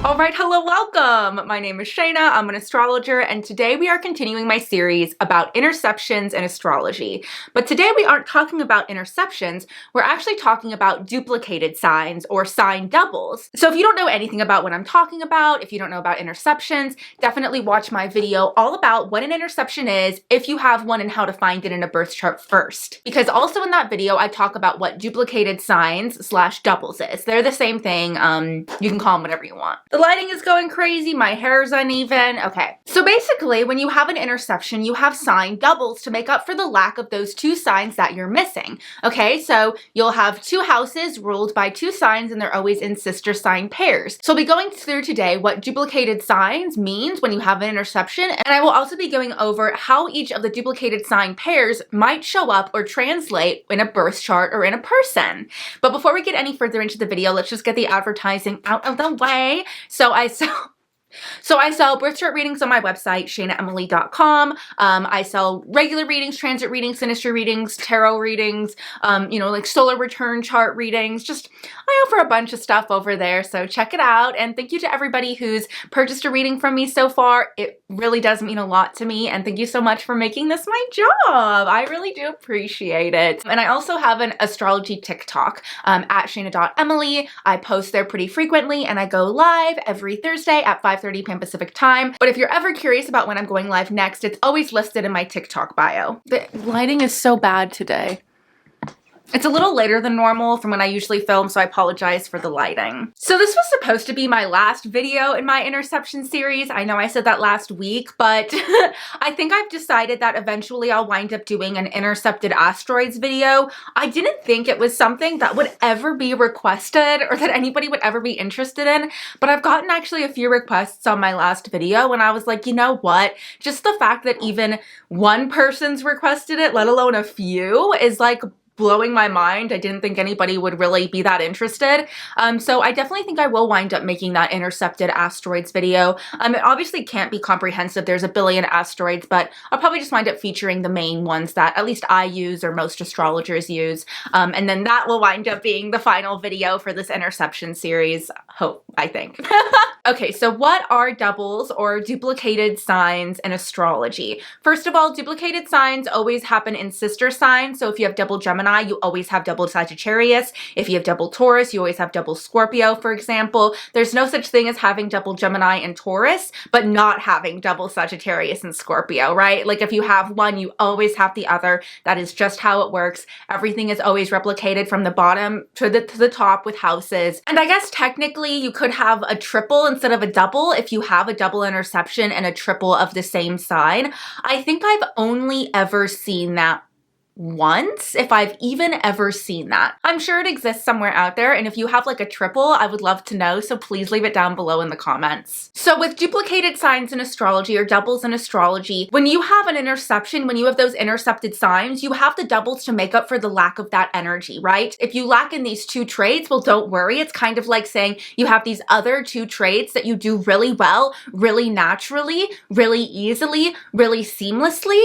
All right, hello, welcome. My name is Shaina. I'm an astrologer, and today we are continuing my series about interceptions and astrology. But today we aren't talking about interceptions. We're actually talking about duplicated signs or sign doubles. So if you don't know anything about what I'm talking about, if you don't know about interceptions, definitely watch my video all about what an interception is, if you have one, and how to find it in a birth chart first. Because also in that video, I talk about what duplicated signs / doubles is. They're the same thing. You can call them whatever you want. The lighting is going crazy, my hair's uneven. Okay, so basically when you have an interception, you have sign doubles to make up for the lack of those two signs that you're missing. Okay, so you'll have two houses ruled by two signs and they're always in sister sign pairs. So I'll be going through today what duplicated signs means when you have an interception, and I will also be going over how each of the duplicated sign pairs might show up or translate in a birth chart or in a person. But before we get any further into the video, let's just get the advertising out of the way. So I sell birth chart readings on my website, shainaemily.com. I sell regular readings, transit readings, synastry readings, tarot readings, like solar return chart readings. I offer a bunch of stuff over there, so check it out. And thank you to everybody who's purchased a reading from me so far. It really does mean a lot to me, and thank you so much for making this my job. I really do appreciate it. And I also have an astrology TikTok at shaina.emily. I post there pretty frequently, and I go live every Thursday at 5:30 p.m. Pacific time. But if you're ever curious about when I'm going live next, it's always listed in my TikTok bio. The lighting is so bad today. It's a little later than normal from when I usually film, so I apologize for the lighting. So this was supposed to be my last video in my interception series. I know I said that last week, but I think I've decided that eventually I'll wind up doing an intercepted asteroids video. I didn't think it was something that would ever be requested or that anybody would ever be interested in, but I've gotten actually a few requests on my last video, and I was like, you know what? Just the fact that even one person's requested it, let alone a few, is like blowing my mind. I didn't think anybody would really be that interested. So I definitely think I will wind up making that intercepted asteroids video. It obviously can't be comprehensive. There's a billion asteroids, but I'll probably just wind up featuring the main ones that at least I use or most astrologers use. And then that will wind up being the final video for this interception series, I think. Okay, so what are doubles or duplicated signs in astrology? First of all, duplicated signs always happen in sister signs. So if you have double Gemini, you always have double Sagittarius. If you have double Taurus, you always have double Scorpio, for example. There's no such thing as having double Gemini and Taurus, but not having double Sagittarius and Scorpio, right? Like if you have one, you always have the other. That is just how it works. Everything is always replicated from the bottom to the top with houses. And I guess technically you could have a triple instead of a double if you have a double interception and a triple of the same sign. I think I've only ever seen that once, if I've even ever seen that. I'm sure it exists somewhere out there, and if you have like a triple, I would love to know, so please leave it down below in the comments. So with duplicated signs in astrology or doubles in astrology, when you have an interception, when you have those intercepted signs, you have the doubles to make up for the lack of that energy, right? If you lack in these two traits, well, don't worry. It's kind of like saying you have these other two traits that you do really well, really naturally, really easily, really seamlessly,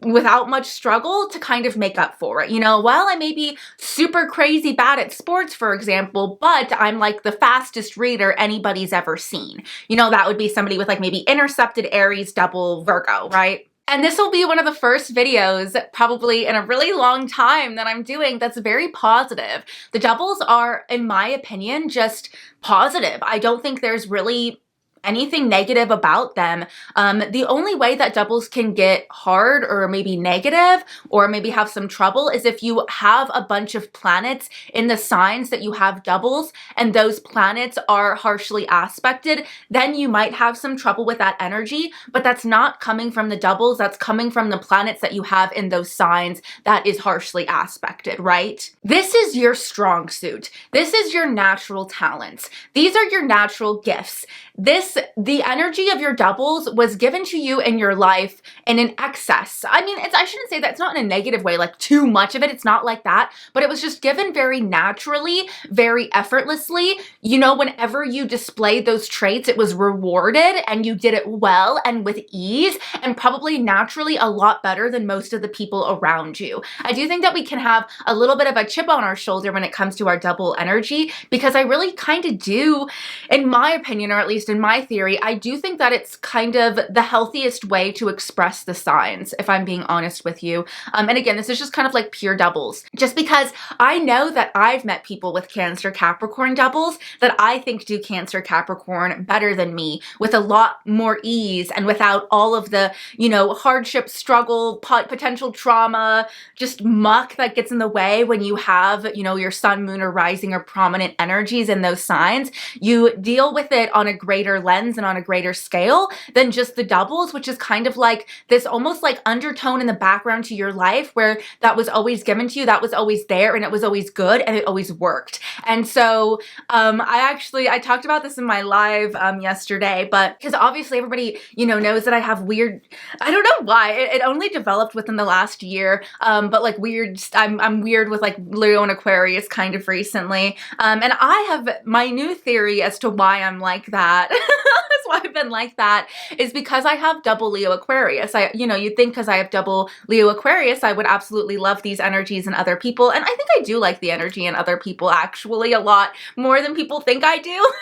without much struggle to kind of make up for it. Well, I may be super crazy bad at sports, for example, but I'm like the fastest reader anybody's ever seen. That would be somebody with like maybe intercepted Aries, double Virgo, right? And this will be one of the first videos probably in a really long time that I'm doing that's very positive. The doubles are, in my opinion, just positive. I don't think there's really anything negative about them. The only way that doubles can get hard or maybe negative or maybe have some trouble is if you have a bunch of planets in the signs that you have doubles and those planets are harshly aspected, then you might have some trouble with that energy, but that's not coming from the doubles, that's coming from the planets that you have in those signs that is harshly aspected, right? This is your strong suit. This is your natural talents. These are your natural gifts. This the energy of your doubles was given to you in your life in an excess. I mean, I shouldn't say that, it's not in a negative way, like too much of it. It's not like that, but it was just given very naturally, very effortlessly. You know, whenever you displayed those traits, it was rewarded and you did it well and with ease and probably naturally a lot better than most of the people around you. I do think that we can have a little bit of a chip on our shoulder when it comes to our double energy, because I really kind of do, in my opinion, or at least in my theory, I do think that it's kind of the healthiest way to express the signs, if I'm being honest with you. And again, this is just kind of like pure doubles, just because I know that I've met people with Cancer Capricorn doubles that I think do Cancer Capricorn better than me, with a lot more ease and without all of the, you know, hardship, struggle, potential trauma, just muck that gets in the way when you have, you know, your sun, moon, or rising or prominent energies in those signs. You deal with it on a greater lens and on a greater scale than just the doubles, which is kind of like this almost like undertone in the background to your life where that was always given to you, that was always there, and it was always good and it always worked. And so I talked about this in my live yesterday, but because obviously everybody, you know, knows that I have weird, I don't know why, it only developed within the last year, but like weird, I'm weird with like Leo and Aquarius kind of recently. And I have my new theory as to why I'm like that. That's why I've been like that, is because I have double Leo Aquarius. You'd think because I have double Leo Aquarius, I would absolutely love these energies in other people. And I think I do like the energy in other people actually a lot more than people think I do.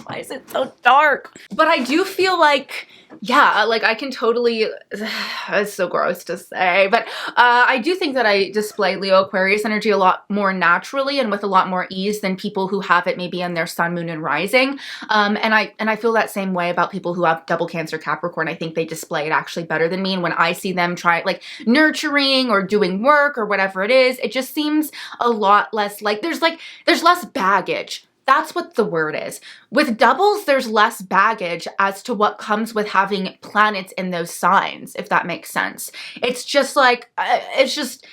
Why is it so dark? But I do feel like, yeah, like I can totally, it's so gross to say, but I do think that I display Leo Aquarius energy a lot more naturally and with a lot more ease than people who have it maybe in their sun, moon, and rising. And I feel that same way about people who have double Cancer Capricorn. I think they display it actually better than me. And when I see them try like nurturing or doing work or whatever it is, it just seems a lot less like there's less baggage. That's what the word is. With doubles, there's less baggage as to what comes with having planets in those signs, if that makes sense. It's just like, it's just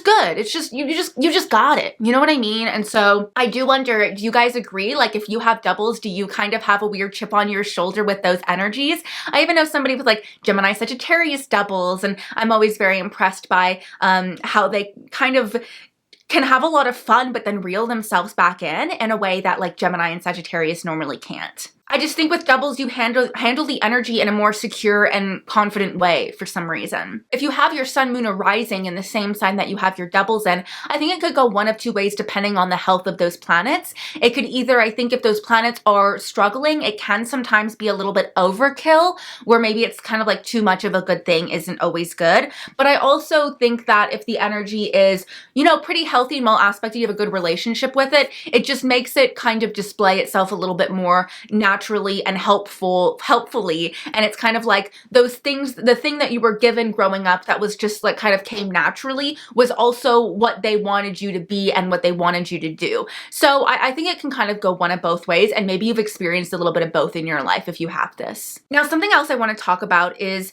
good. It's just, you just got it. You know what I mean? And so I do wonder, do you guys agree? Like if you have doubles, do you kind of have a weird chip on your shoulder with those energies? I even know somebody with like Gemini, Sagittarius doubles, and I'm always very impressed by how they kind of can have a lot of fun, but then reel themselves back in a way that like Gemini and Sagittarius normally can't. I just think with doubles, you handle the energy in a more secure and confident way for some reason. If you have your sun, moon, or rising in the same sign that you have your doubles in, I think it could go one of two ways depending on the health of those planets. It could either, I think if those planets are struggling, it can sometimes be a little bit overkill, where maybe it's kind of like too much of a good thing isn't always good. But I also think that if the energy is, you know, pretty healthy and well aspected, you have a good relationship with it, it just makes it kind of display itself a little bit more naturally and helpfully. And it's kind of like those things, the thing that you were given growing up that was just like kind of came naturally was also what they wanted you to be and what they wanted you to do. So I think it can kind of go one of both ways, and maybe you've experienced a little bit of both in your life if you have this. Now, something else I want to talk about is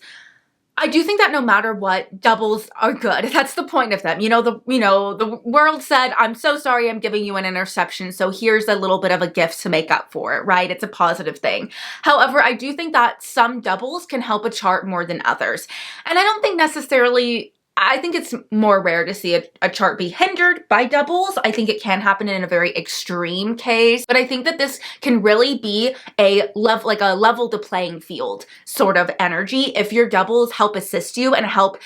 I do think that no matter what, doubles are good. That's the point of them. The world said, I'm so sorry I'm giving you an interception, so here's a little bit of a gift to make up for it, right? It's a positive thing. However, I do think that some doubles can help a chart more than others. And I don't think necessarily, I think it's more rare to see a chart be hindered by doubles. I think it can happen in a very extreme case, but I think that this can really be a level the playing field sort of energy if your doubles help assist you and help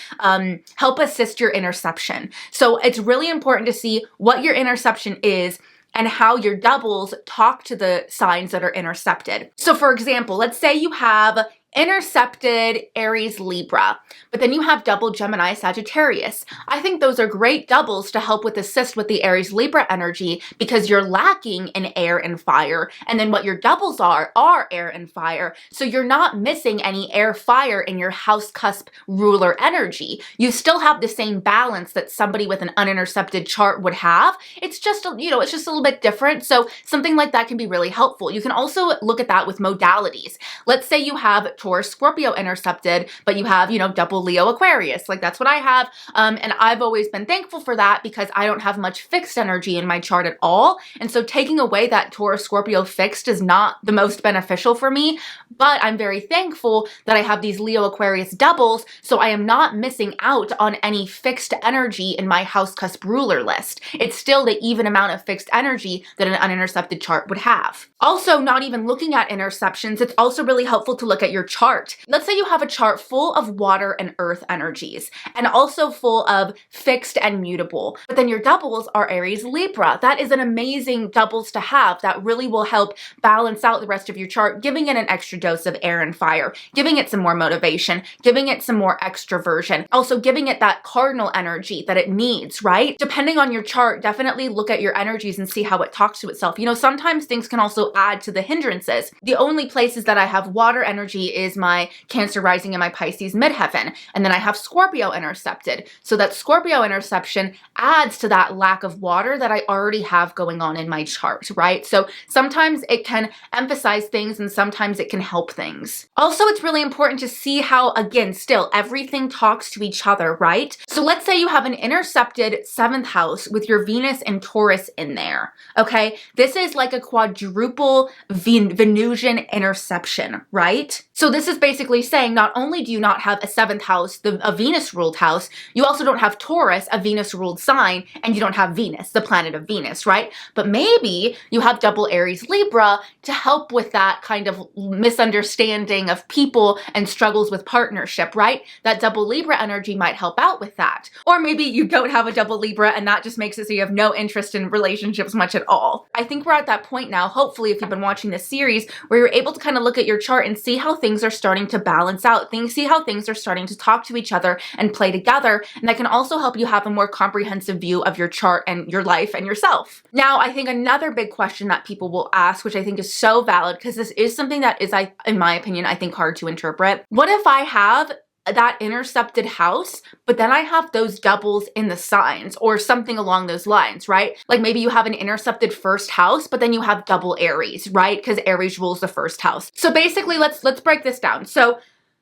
assist your interception. So it's really important to see what your interception is and how your doubles talk to the signs that are intercepted. So for example, let's say you have intercepted Aries, Libra, but then you have double Gemini, Sagittarius. I think those are great doubles to help assist with the Aries, Libra energy, because you're lacking in air and fire. And then what your doubles are air and fire. So you're not missing any air fire in your house cusp ruler energy. You still have the same balance that somebody with an unintercepted chart would have. It's just, it's just a little bit different. So something like that can be really helpful. You can also look at that with modalities. Let's say you have Taurus, Scorpio intercepted, but you have, double Leo, Aquarius. Like that's what I have. And I've always been thankful for that because I don't have much fixed energy in my chart at all. And so taking away that Taurus, Scorpio fixed is not the most beneficial for me, but I'm very thankful that I have these Leo, Aquarius doubles, so I am not missing out on any fixed energy in my house cusp ruler list. It's still the even amount of fixed energy that an unintercepted chart would have. Also, not even looking at interceptions, it's also really helpful to look at your chart. Let's say you have a chart full of water and earth energies, and also full of fixed and mutable, but then your doubles are Aries, Libra. That is an amazing doubles to have that really will help balance out the rest of your chart, giving it an extra dose of air and fire, giving it some more motivation, giving it some more extroversion, also giving it that cardinal energy that it needs, right? Depending on your chart, definitely look at your energies and see how it talks to itself. Sometimes things can also add to the hindrances. The only places that I have water energy is my Cancer rising and my Pisces midheaven, and then I have Scorpio intercepted. So that Scorpio interception adds to that lack of water that I already have going on in my chart, right? So sometimes it can emphasize things and sometimes it can help things. Also, it's really important to see how, again, still everything talks to each other, right? So let's say you have an intercepted 7th house with your Venus and Taurus in there, okay? This is like a quadruple Venusian interception, right? So this is basically saying not only do you not have a 7th house, a Venus-ruled house, you also don't have Taurus, a Venus-ruled sign, and you don't have Venus, the planet of Venus, right? But maybe you have double Aries Libra to help with that kind of misunderstanding of people and struggles with partnership, right? That double Libra energy might help out with that. Or maybe you don't have a double Libra and that just makes it so you have no interest in relationships much at all. I think we're at that point now, hopefully, if you've been watching this series, where you're able to kind of look at your chart and see how things are starting to balance out, see how things are starting to talk to each other and play together. And that can also help you have a more comprehensive view of your chart and your life and yourself. Now, I think another big question that people will ask, which I think is so valid, because this is something that is, in my opinion, I think hard to interpret. What if I have that intercepted house, but then I have those doubles in the signs or something along those lines, right? Like maybe you have an intercepted 1st house, but then you have double Aries, right? Because Aries rules the 1st house. So basically, let's break this down. So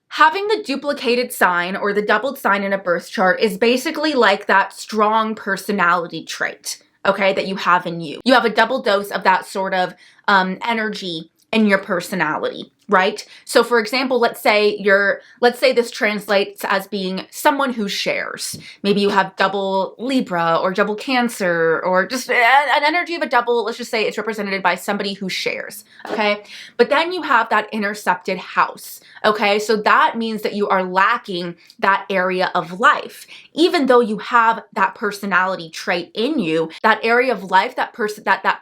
having the duplicated sign or the doubled sign in a birth chart is basically like that strong personality trait, okay, that you have in you. You have a double dose of that sort of energy in your personality, right? So for example, let's say this translates as being someone who shares. Maybe you have double Libra or double Cancer or just an energy of a double. Let's just say it's represented by somebody who shares, okay? But then you have that intercepted house, okay? So that means that you are lacking that area of life. Even though you have that personality trait in you, that area of life, that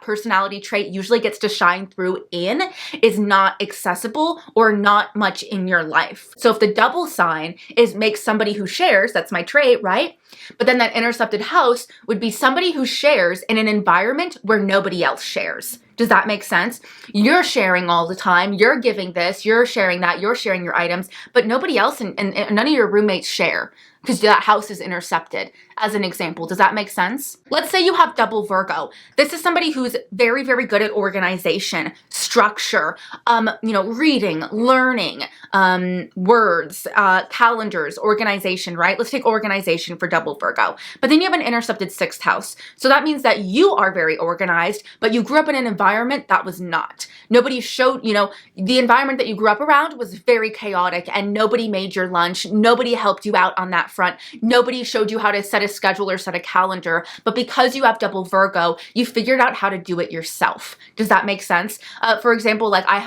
personality trait usually gets to shine through in is not accessible or not much in your life. So if the double sign makes somebody who shares, that's my trait, right? But then that intercepted house would be somebody who shares in an environment where nobody else shares. Does that make sense? You're sharing all the time. You're giving this, you're sharing that, you're sharing your items, but nobody else and none of your roommates share because that house is intercepted, as an example. Does that make sense? Let's say you have double Virgo. This is somebody who's very, very good at organization, structure, reading, learning, words, calendars, organization, right? Let's take organization for double Virgo. But then you have an intercepted 6th house. So that means that you are very organized, but you grew up in an environment that was not. Nobody showed, the environment that you grew up around was very chaotic and nobody made your lunch. Nobody helped you out on that front. Nobody showed you how to set a schedule or set a calendar. But because you have double Virgo, you figured out how to do it yourself. Does that make sense? For example, like I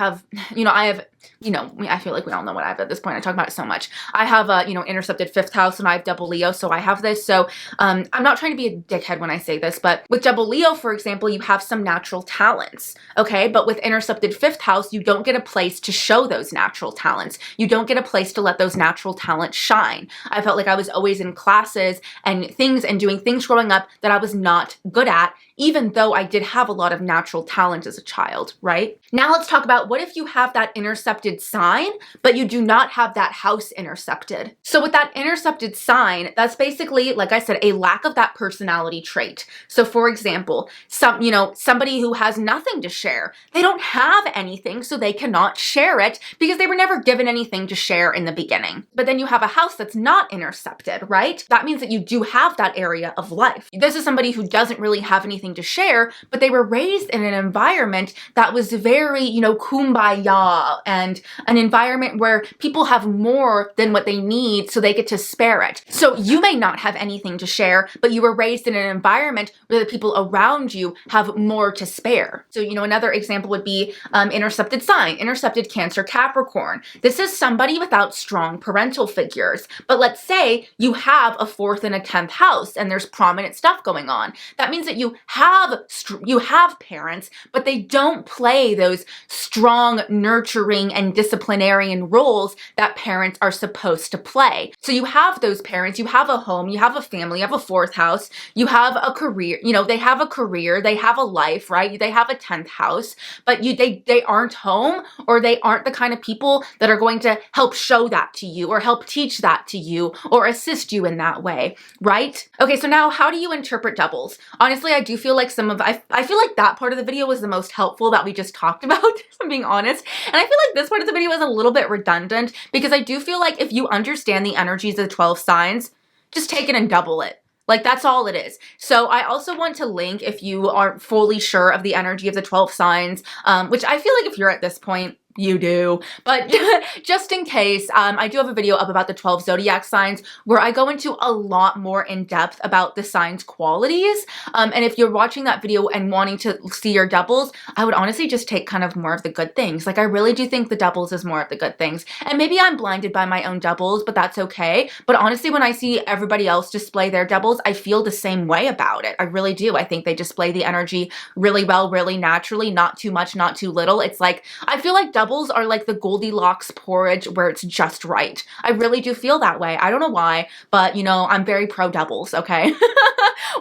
feel like we all know what I have at this point. I talk about it so much. I have a, intercepted 5th house and I have double Leo. So I have this. So I'm not trying to be a dickhead when I say this, but with double Leo, for example, you have some natural talents. Okay. But with intercepted 5th house, you don't get a place to show those natural talents. You don't get a place to let those natural talents shine. I felt like I was always in classes and things and doing things growing up that I was not good at, even though I did have a lot of natural talent as a child, right? Now let's talk about what if you have that intercepted intercepted sign, but you do not have that house intercepted. So with that intercepted sign, that's basically, like I said, a lack of that personality trait. So for example, somebody who has nothing to share, they don't have anything, so they cannot share it because they were never given anything to share in the beginning. But then you have a house that's not intercepted, right? That means that you do have that area of life. This is somebody who doesn't really have anything to share, but they were raised in an environment that was very, kumbaya, and an environment where people have more than what they need, so they get to spare it. So you may not have anything to share, but you were raised in an environment where the people around you have more to spare. So, another example would be intercepted sign, intercepted Cancer, Capricorn. This is somebody without strong parental figures. But let's say you have a 4th and a 10th house and there's prominent stuff going on. That means that you have parents, but they don't play those strong, nurturing, and disciplinarian roles that parents are supposed to play. So you have those parents, you have a home, you have a family, you have a 4th house, you have a career, they have a career, they have a life, right? They have a 10th house, but they aren't home, or they aren't the kind of people that are going to help show that to you or help teach that to you or assist you in that way, right? Okay, so now how do you interpret doubles? Honestly, I do feel like I feel like that part of the video was the most helpful that we just talked about, if I'm being honest. And I feel like this part of the video is a little bit redundant because I do feel like if you understand the energies of the 12 signs, just take it and double it. Like, that's all it is. So I also want to link, if you aren't fully sure of the energy of the 12 signs, which I feel like if you're at this point, you do. But just in case, I do have a video up about the 12 zodiac signs where I go into a lot more in depth about the signs' qualities. And if you're watching that video and wanting to see your doubles, I would honestly just take kind of more of the good things. Like, I really do think the doubles is more of the good things. And maybe I'm blinded by my own doubles, but that's okay. But honestly, when I see everybody else display their doubles, I feel the same way about it. I really do. I think they display the energy really well, really naturally, not too much, not too little. It's like, I feel like doubles are like the Goldilocks porridge where it's just right. I really do feel that way. I don't know why, but I'm very pro doubles, okay?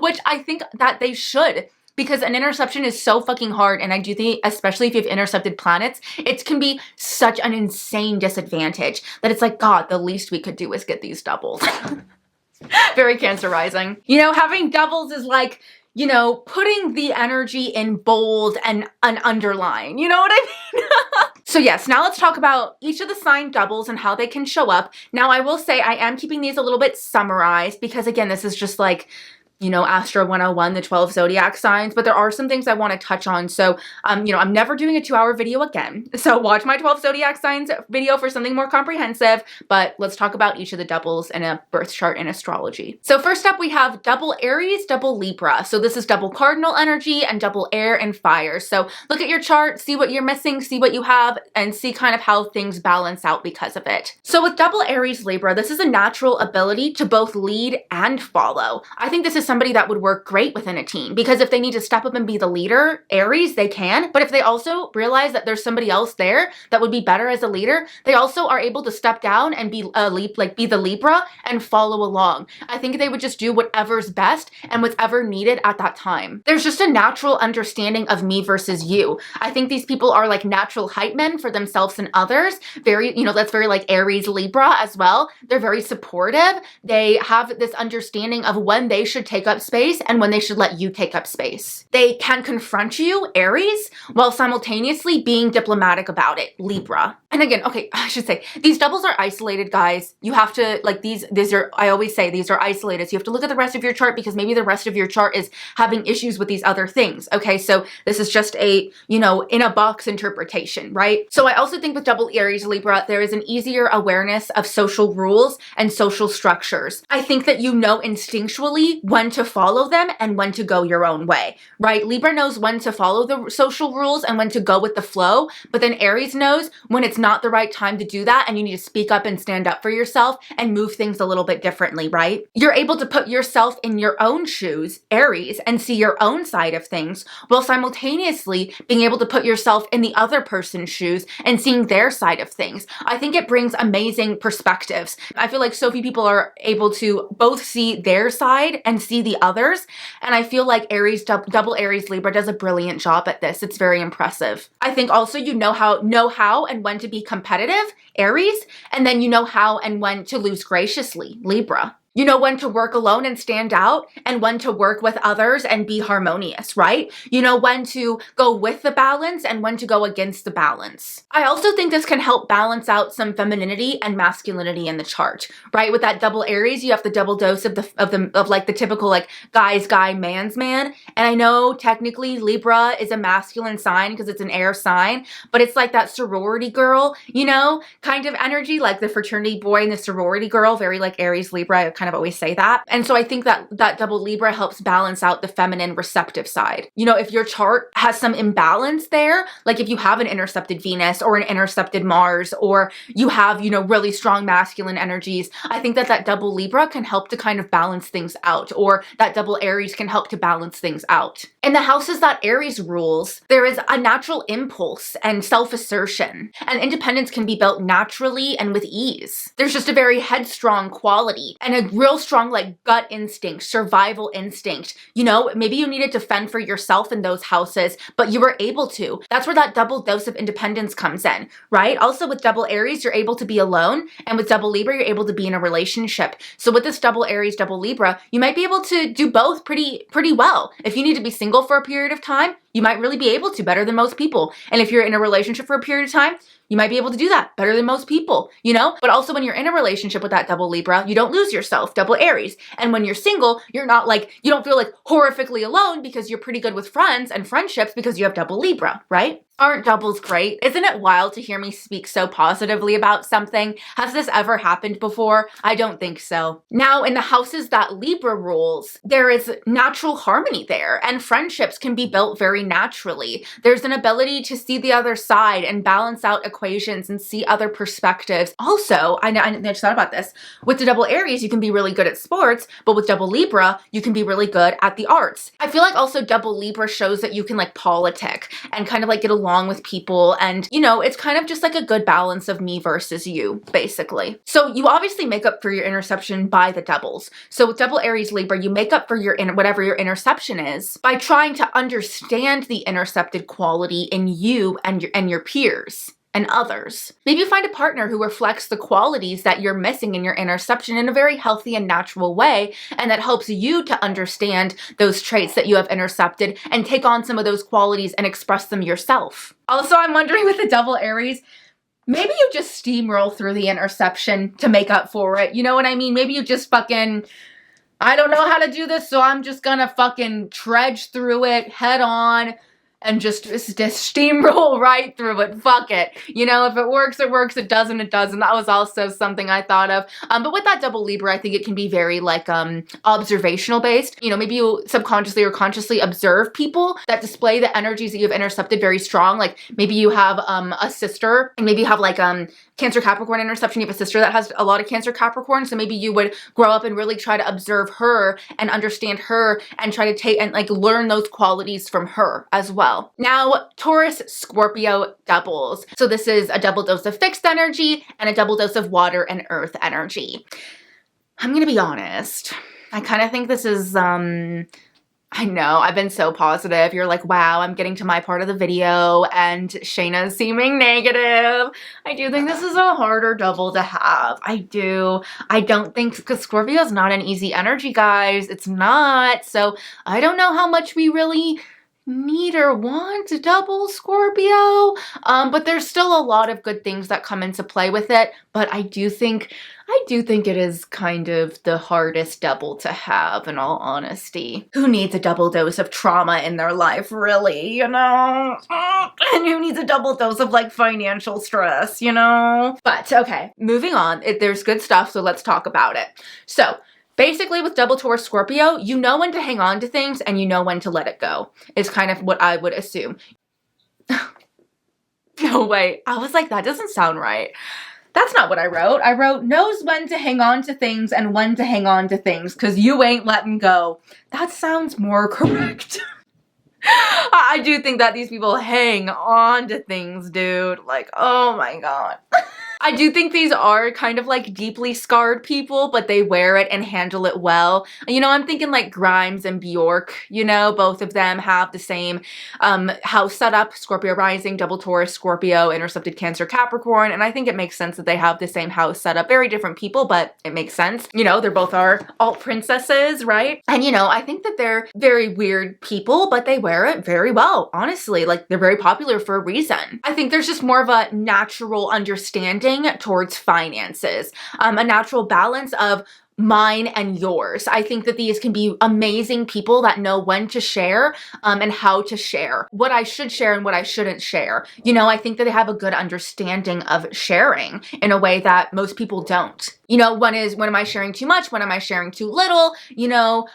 Which I think that they should, because an interception is so fucking hard, and I do think, especially if you have intercepted planets, it can be such an insane disadvantage that it's like, God, the least we could do is get these doubles. Very Cancer rising. Having doubles is like, putting the energy in bold and an underline. You know what I mean? So yes, now let's talk about each of the sign doubles and how they can show up. Now, I will say I am keeping these a little bit summarized because, again, this is just like, Astro 101, the 12 zodiac signs, but there are some things I want to touch on. So, I'm never doing a 2-hour video again. So watch my 12 zodiac signs video for something more comprehensive, but let's talk about each of the doubles in a birth chart in astrology. So first up, we have double Aries, double Libra. So this is double cardinal energy and double air and fire. So look at your chart, see what you're missing, see what you have, and see kind of how things balance out because of it. So with double Aries, Libra, this is a natural ability to both lead and follow. I think this is somebody that would work great within a team, because if they need to step up and be the leader, Aries, they can. But if they also realize that there's somebody else there that would be better as a leader, they also are able to step down and be the Libra and follow along. I think they would just do whatever's best and whatever needed at that time. There's just a natural understanding of me versus you. I think these people are like natural hype men for themselves and others. Very, that's very like Aries, Libra as well. They're very supportive. They have this understanding of when they should take up space and when they should let you take up space. They can confront you, Aries, while simultaneously being diplomatic about it, Libra. And again, okay, I should say, these doubles are isolated, guys. You have to, like, these are, I always say, these are isolated. So you have to look at the rest of your chart because maybe the rest of your chart is having issues with these other things, okay? So this is just a, in a box interpretation, right? So I also think with double Aries, Libra, there is an easier awareness of social rules and social structures. I think that you know instinctually when to follow them and when to go your own way, right? Libra knows when to follow the social rules and when to go with the flow, but then Aries knows when it's not the right time to do that and you need to speak up and stand up for yourself and move things a little bit differently, right? You're able to put yourself in your own shoes, Aries, and see your own side of things while simultaneously being able to put yourself in the other person's shoes and seeing their side of things. I think it brings amazing perspectives. I feel like so few people are able to both see their side and see see the others. And I feel like Aries, double Aries Libra does a brilliant job at this. It's very impressive. I think also you know how and when to be competitive, Aries, and then you know how and when to lose graciously, Libra. You know when to work alone and stand out, and when to work with others and be harmonious, right? You know when to go with the balance and when to go against the balance. I also think this can help balance out some femininity and masculinity in the chart, right? With that double Aries, you have the double dose of like the typical like guy's guy, man's man. And I know technically Libra is a masculine sign because it's an air sign, but it's like that sorority girl, you know, kind of energy, like the fraternity boy and the sorority girl, very like Aries Libra. I kind of always say that. And so I think that double Libra helps balance out the feminine receptive side. You know, if your chart has some imbalance there, like if you have an intercepted Venus or an intercepted Mars, or you have, you know, really strong masculine energies, I think that double Libra can help to kind of balance things out, or that double Aries can help to balance things out. In the houses that Aries rules, there is a natural impulse and self-assertion, and independence can be built naturally and with ease. There's just a very headstrong quality and a real strong like gut instinct, survival instinct. You know, maybe you needed to fend for yourself in those houses, but you were able to. That's where that double dose of independence comes in, right? Also with double Aries, you're able to be alone, and with double Libra, you're able to be in a relationship. So with this double Aries, double Libra, you might be able to do both pretty well. If you need to be single for a period of time, you might really be able to, better than most people. And if you're in a relationship for a period of time, you might be able to do that better than most people, you know? But also when you're in a relationship with that double Libra, you don't lose yourself, double Aries. And when you're single, you're not like, you don't feel like horrifically alone because you're pretty good with friends and friendships because you have double Libra, right? Aren't doubles great? Isn't it wild to hear me speak so positively about something? Has this ever happened before? I don't think so. Now, in the houses that Libra rules, there is natural harmony there, and friendships can be built very naturally. There's an ability to see the other side and balance out equations and see other perspectives. Also, I just thought about this. With the double Aries, you can be really good at sports, but with double Libra, you can be really good at the arts. I feel like also double Libra shows that you can like politic and kind of like get along with people, and you know, it's kind of just like a good balance of me versus you, basically. So you obviously make up for your interception by the doubles. So with double Aries Libra, you make up for your whatever your interception is by trying to understand the intercepted quality in you and your peers and others. Maybe you find a partner who reflects the qualities that you're missing in your interception in a very healthy and natural way, and that helps you to understand those traits that you have intercepted and take on some of those qualities and express them yourself. Also, I'm wondering with the double Aries, maybe you just steamroll through the interception to make up for it. You know what I mean? Maybe you just fucking, I don't know how to do this, so I'm just gonna fucking trudge through it head on and just steamroll right through it. Fuck it. You know, if it works, it works. It doesn't, it doesn't. That was also something I thought of. But with that double Libra, I think it can be very like observational based. You know, maybe you subconsciously or consciously observe people that display the energies that you've intercepted very strong. Like maybe you have a sister, and maybe you have like Cancer Capricorn interception. You have a sister that has a lot of Cancer Capricorn. So maybe you would grow up and really try to observe her and understand her and try to take and like learn those qualities from her as well. Now, Taurus Scorpio doubles. So this is a double dose of fixed energy and a double dose of water and earth energy. I'm gonna be honest. I kind of think this is, I know, I've been so positive. You're like, wow, I'm getting to my part of the video and Shayna's seeming negative. I do think this is a harder double to have. I do. I don't think, because Scorpio is not an easy energy, guys. It's not. So I don't know how much we really need or want to double Scorpio, but there's still a lot of good things that come into play with it. But I do think it is kind of the hardest double to have, in all honesty. Who needs a double dose of trauma in their life, really, you know? And who needs a double dose of like financial stress, you know? But okay, moving on. There's good stuff, so let's talk about it. So basically, with double Taurus Scorpio, you know when to hang on to things and you know when to let it go, is kind of what I would assume. No, wait, I was like, that doesn't sound right. That's not what I wrote. I wrote, knows when to hang on to things and when to hang on to things, because you ain't letting go. That sounds more correct. I do think that these people hang on to things, dude. Like, oh my God. I do think these are kind of like deeply scarred people, but they wear it and handle it well. You know, I'm thinking like Grimes and Bjork, you know, both of them have the same house setup, Scorpio rising, double Taurus, Scorpio, intercepted Cancer, Capricorn, and I think it makes sense that they have the same house setup. Very different people, but it makes sense. You know, they're both our alt princesses, right? And you know, I think that they're very weird people, but they wear it very well, honestly. Like, they're very popular for a reason. I think there's just more of a natural understanding towards finances, a natural balance of mine and yours. I think that these can be amazing people that know when to share and how to share, what I should share and what I shouldn't share. You know, I think that they have a good understanding of sharing in a way that most people don't. You know, when am I sharing too much? When am I sharing too little? You know,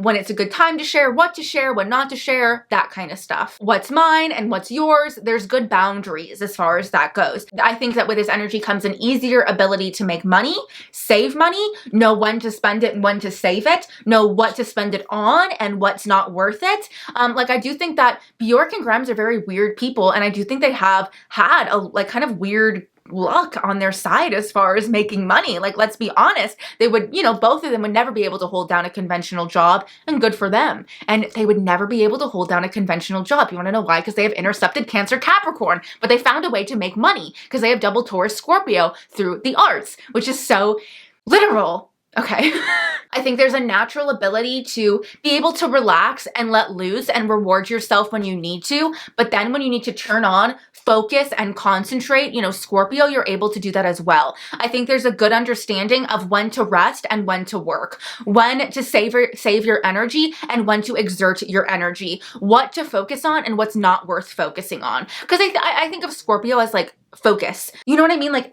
when it's a good time to share, what to share, what not to share, that kind of stuff. What's mine and what's yours, there's good boundaries as far as that goes. I think that with this energy comes an easier ability to make money, save money, know when to spend it and when to save it, know what to spend it on and what's not worth it. Like, I do think that Bjork and Grimes are very weird people, and I do think they have had a like kind of weird luck on their side as far as making money. Like, let's be honest, they would, you know, both of them would never be able to hold down a conventional job, and good for them. And they would never be able to hold down a conventional job. You want to know why? Because they have intercepted Cancer, Capricorn, but they found a way to make money because they have double Taurus, Scorpio through the arts, which is so literal. Okay. I think there's a natural ability to be able to relax and let loose and reward yourself when you need to. But then when you need to turn on, focus and concentrate, you know, Scorpio, you're able to do that as well. I think there's a good understanding of when to rest and when to work, when to save your energy and when to exert your energy, what to focus on and what's not worth focusing on. Because I think of Scorpio as like focus. You know what I mean? Like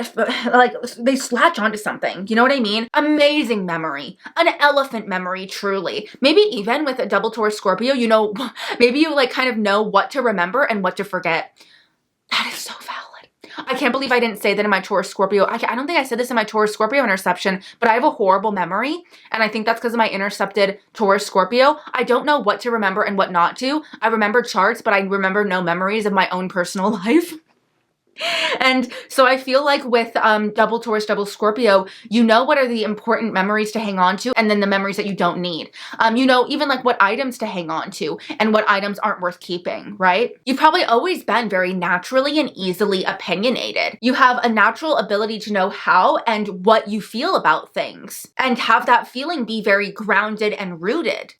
they latch onto something. You know what I mean? Amazing memory, an elephant memory, truly. Maybe even with a double Taurus Scorpio, you know, maybe you like kind of know what to remember and what to forget. That is so valid. I can't believe I didn't say that in my Taurus Scorpio. I don't think I said this in my Taurus Scorpio interception, but I have a horrible memory. And I think that's because of my intercepted Taurus Scorpio. I don't know what to remember and what not to. I remember charts, but I remember no memories of my own personal life. And so I feel like with double Taurus, double Scorpio, you know what are the important memories to hang on to, and then the memories that you don't need. You know, even like what items to hang on to and what items aren't worth keeping, right? You've probably always been very naturally and easily opinionated. You have a natural ability to know how and what you feel about things and have that feeling be very grounded and rooted.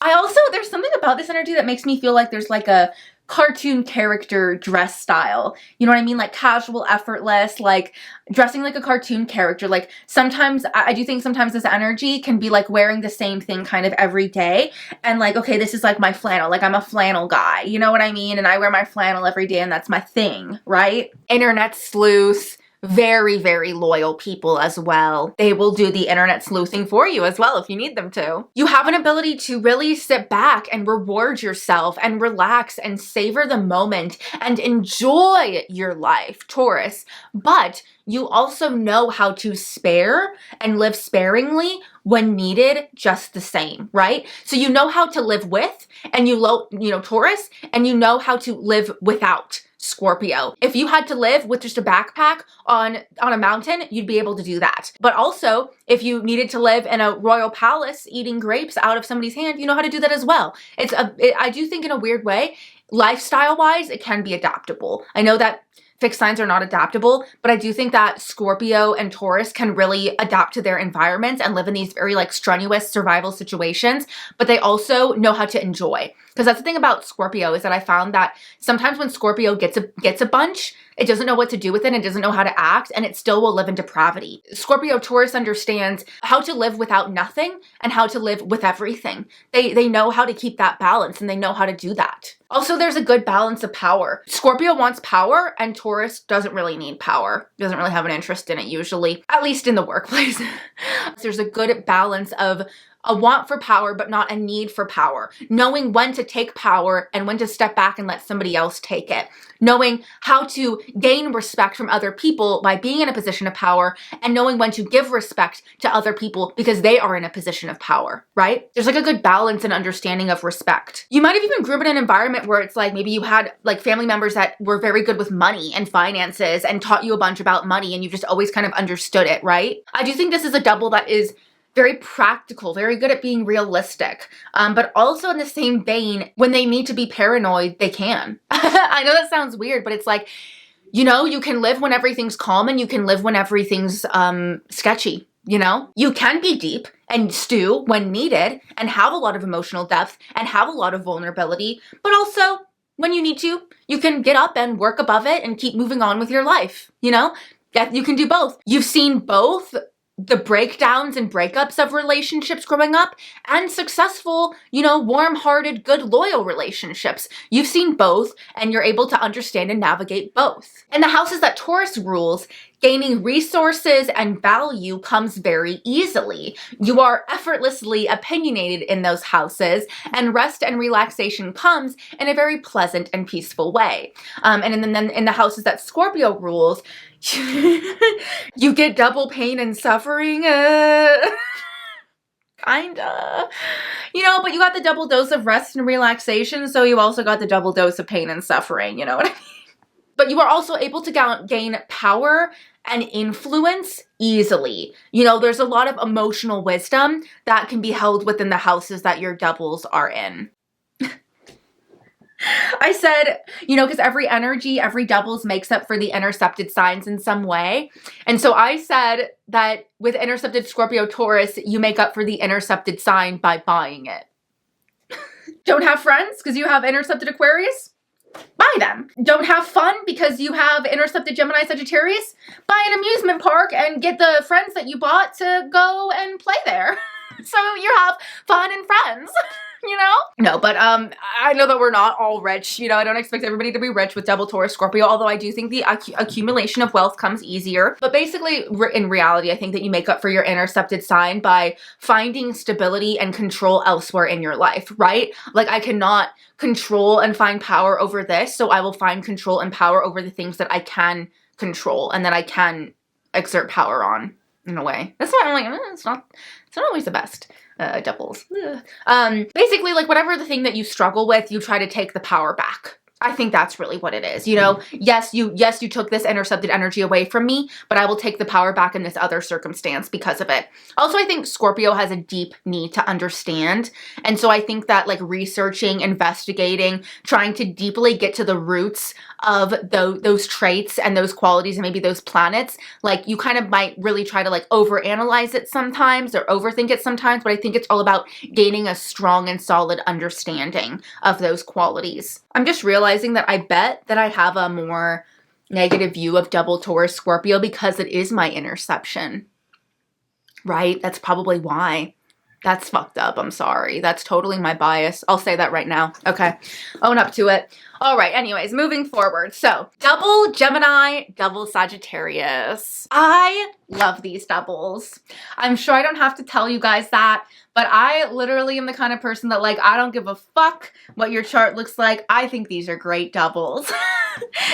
There's something about this energy that makes me feel like there's like a cartoon character dress style. You know what I mean? Like casual, effortless, like dressing like a cartoon character. Like sometimes I do think sometimes this energy can be like wearing the same thing kind of every day. And like, okay, this is like my flannel. Like I'm a flannel guy. You know what I mean? And I wear my flannel every day and that's my thing, right? Internet sleuths. Very, very loyal people as well. They will do the internet sleuthing for you as well if you need them to. You have an ability to really sit back and reward yourself and relax and savor the moment and enjoy your life, Taurus. But you also know how to spare and live sparingly when needed just the same, right? So you know how to live with and you know, Taurus, and you know how to live without Scorpio. If you had to live with just a backpack on a mountain, you'd be able to do that. But also, if you needed to live in a royal palace eating grapes out of somebody's hand, you know how to do that as well. I do think in a weird way, lifestyle-wise, it can be adaptable. I know that fixed signs are not adaptable, but I do think that Scorpio and Taurus can really adapt to their environments and live in these very like strenuous survival situations, but they also know how to enjoy. Because that's the thing about Scorpio is that I found that sometimes when Scorpio gets a bunch, it doesn't know what to do with it and doesn't know how to act, and it still will live in depravity. Scorpio Taurus understands how to live without nothing and how to live with everything. They know how to keep that balance and they know how to do that. Also, there's a good balance of power. Scorpio wants power and Taurus doesn't really need power. Doesn't really have an interest in it usually, at least in the workplace. There's a good balance of a want for power, but not a need for power, knowing when to take power and when to step back and let somebody else take it, knowing how to gain respect from other people by being in a position of power, and knowing when to give respect to other people because they are in a position of power, right? There's like a good balance and understanding of respect. You might have even grew up in an environment where it's like maybe you had like family members that were very good with money and finances and taught you a bunch about money, and you just always kind of understood it, right? I do think this is a double that is very practical, very good at being realistic, but also in the same vein, when they need to be paranoid, they can. I know that sounds weird, but it's like, you know, you can live when everything's calm and you can live when everything's sketchy, you know? You can be deep and stew when needed and have a lot of emotional depth and have a lot of vulnerability, but also when you need to, you can get up and work above it and keep moving on with your life, you know? You can do both. You've seen both the breakdowns and breakups of relationships growing up and successful, you know, warm-hearted, good, loyal relationships. You've seen both and you're able to understand and navigate both. In the houses that Taurus rules, gaining resources and value comes very easily. You are effortlessly opinionated in those houses, and rest and relaxation comes in a very pleasant and peaceful way. And then in the houses that Scorpio rules, you get double pain and suffering. Kinda. You know, but you got the double dose of rest and relaxation, so you also got the double dose of pain and suffering, you know what I mean? But you are also able to gain power and influence easily. You know, there's a lot of emotional wisdom that can be held within the houses that your doubles are in. I said, you know, because every energy, every doubles makes up for the intercepted signs in some way. And so I said that with intercepted Scorpio Taurus, you make up for the intercepted sign by buying it. Don't have friends because you have intercepted Aquarius? Buy them. Don't have fun because you have intercepted Gemini Sagittarius? Buy an amusement park and get the friends that you bought to go and play there. So you have fun and friends. You know? No, but I know that we're not all rich. You know, I don't expect everybody to be rich with double Taurus Scorpio, although I do think the accumulation of wealth comes easier. But basically, in reality, I think that you make up for your intercepted sign by finding stability and control elsewhere in your life, right? Like, I cannot control and find power over this, so I will find control and power over the things that I can control and that I can exert power on, in a way. That's why I'm like, it's not always the best. Doubles. Basically, like, whatever the thing that you struggle with, you try to take the power back. I think that's really what it is. You know, yes, you took this intercepted energy away from me, but I will take the power back in this other circumstance because of it. Also, I think Scorpio has a deep need to understand. And so I think that, like, researching, investigating, trying to deeply get to the roots of those traits and those qualities and maybe those planets, like, you kind of might really try to, like, overanalyze it sometimes or overthink it sometimes, but I think it's all about gaining a strong and solid understanding of those qualities. I'm just realizing that I bet that I have a more negative view of double Taurus Scorpio because it is my interception, right? That's probably why. That's fucked up. I'm sorry. That's totally my bias. I'll say that right now. Okay. Own up to it. All right. Anyways, moving forward. So, double Gemini, double Sagittarius. I love these doubles. I'm sure I don't have to tell you guys that, but I literally am the kind of person that, like, I don't give a fuck what your chart looks like. I think these are great doubles.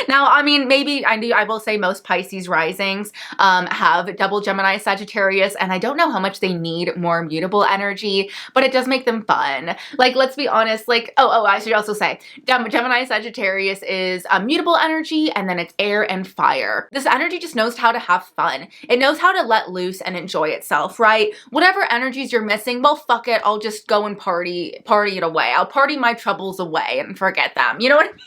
Now, I mean, maybe I will say most Pisces risings have double Gemini Sagittarius, and I don't know how much they need more mutable energy, but it does make them fun. Like, let's be honest, like, I should also say Gemini Sagittarius is mutable energy, and then it's air and fire. This energy just knows how to have fun. It knows how to let loose and enjoy itself, right? Whatever energies you're missing, well, fuck it, I'll just go and party it away. I'll party my troubles away and forget them. You know what I mean?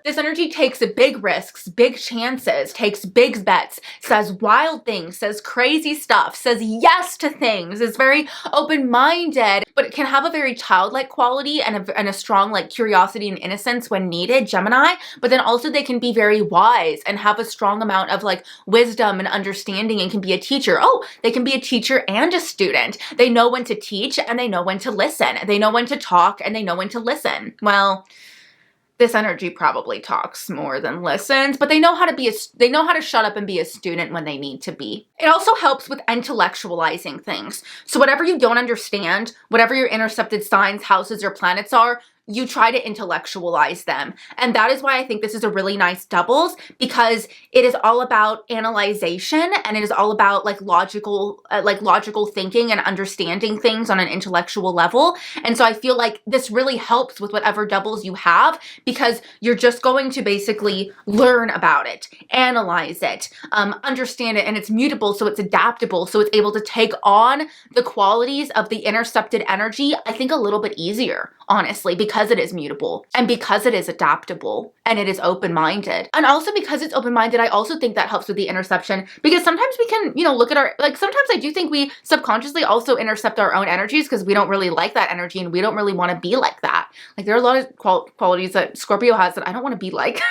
This energy takes big risks, big chances, takes big bets, says wild things, says crazy stuff, says yes to things, is very open-minded, but it can have a very childlike quality and a strong, like, curiosity and innocence when needed, Gemini, but then also they can be very wise and have a strong amount of, like, wisdom and understanding and can be a teacher. Oh, they can be a teacher and a student. They know when to teach and they know when to listen. They know when to talk and they know when to listen. Well, this energy probably talks more than listens, but they know how to shut up and be a student when they need to be. It also helps with intellectualizing things. So whatever you don't understand, whatever your intercepted signs, houses, or planets are, you try to intellectualize them. And that is why I think this is a really nice doubles, because it is all about analyzation, and it is all about like logical thinking and understanding things on an intellectual level. And so I feel like this really helps with whatever doubles you have, because you're just going to basically learn about it, analyze it, understand it, and it's mutable, so it's adaptable, so it's able to take on the qualities of the intercepted energy, I think, a little bit easier, honestly, because it is mutable and because it is adaptable and it is open-minded. And also because it's open-minded, I also think that helps with the interception, because sometimes we can, look at our, sometimes I do think we subconsciously also intercept our own energies because we don't really like that energy and we don't really want to be like that. Like, there are a lot of qualities that Scorpio has that I don't want to be like.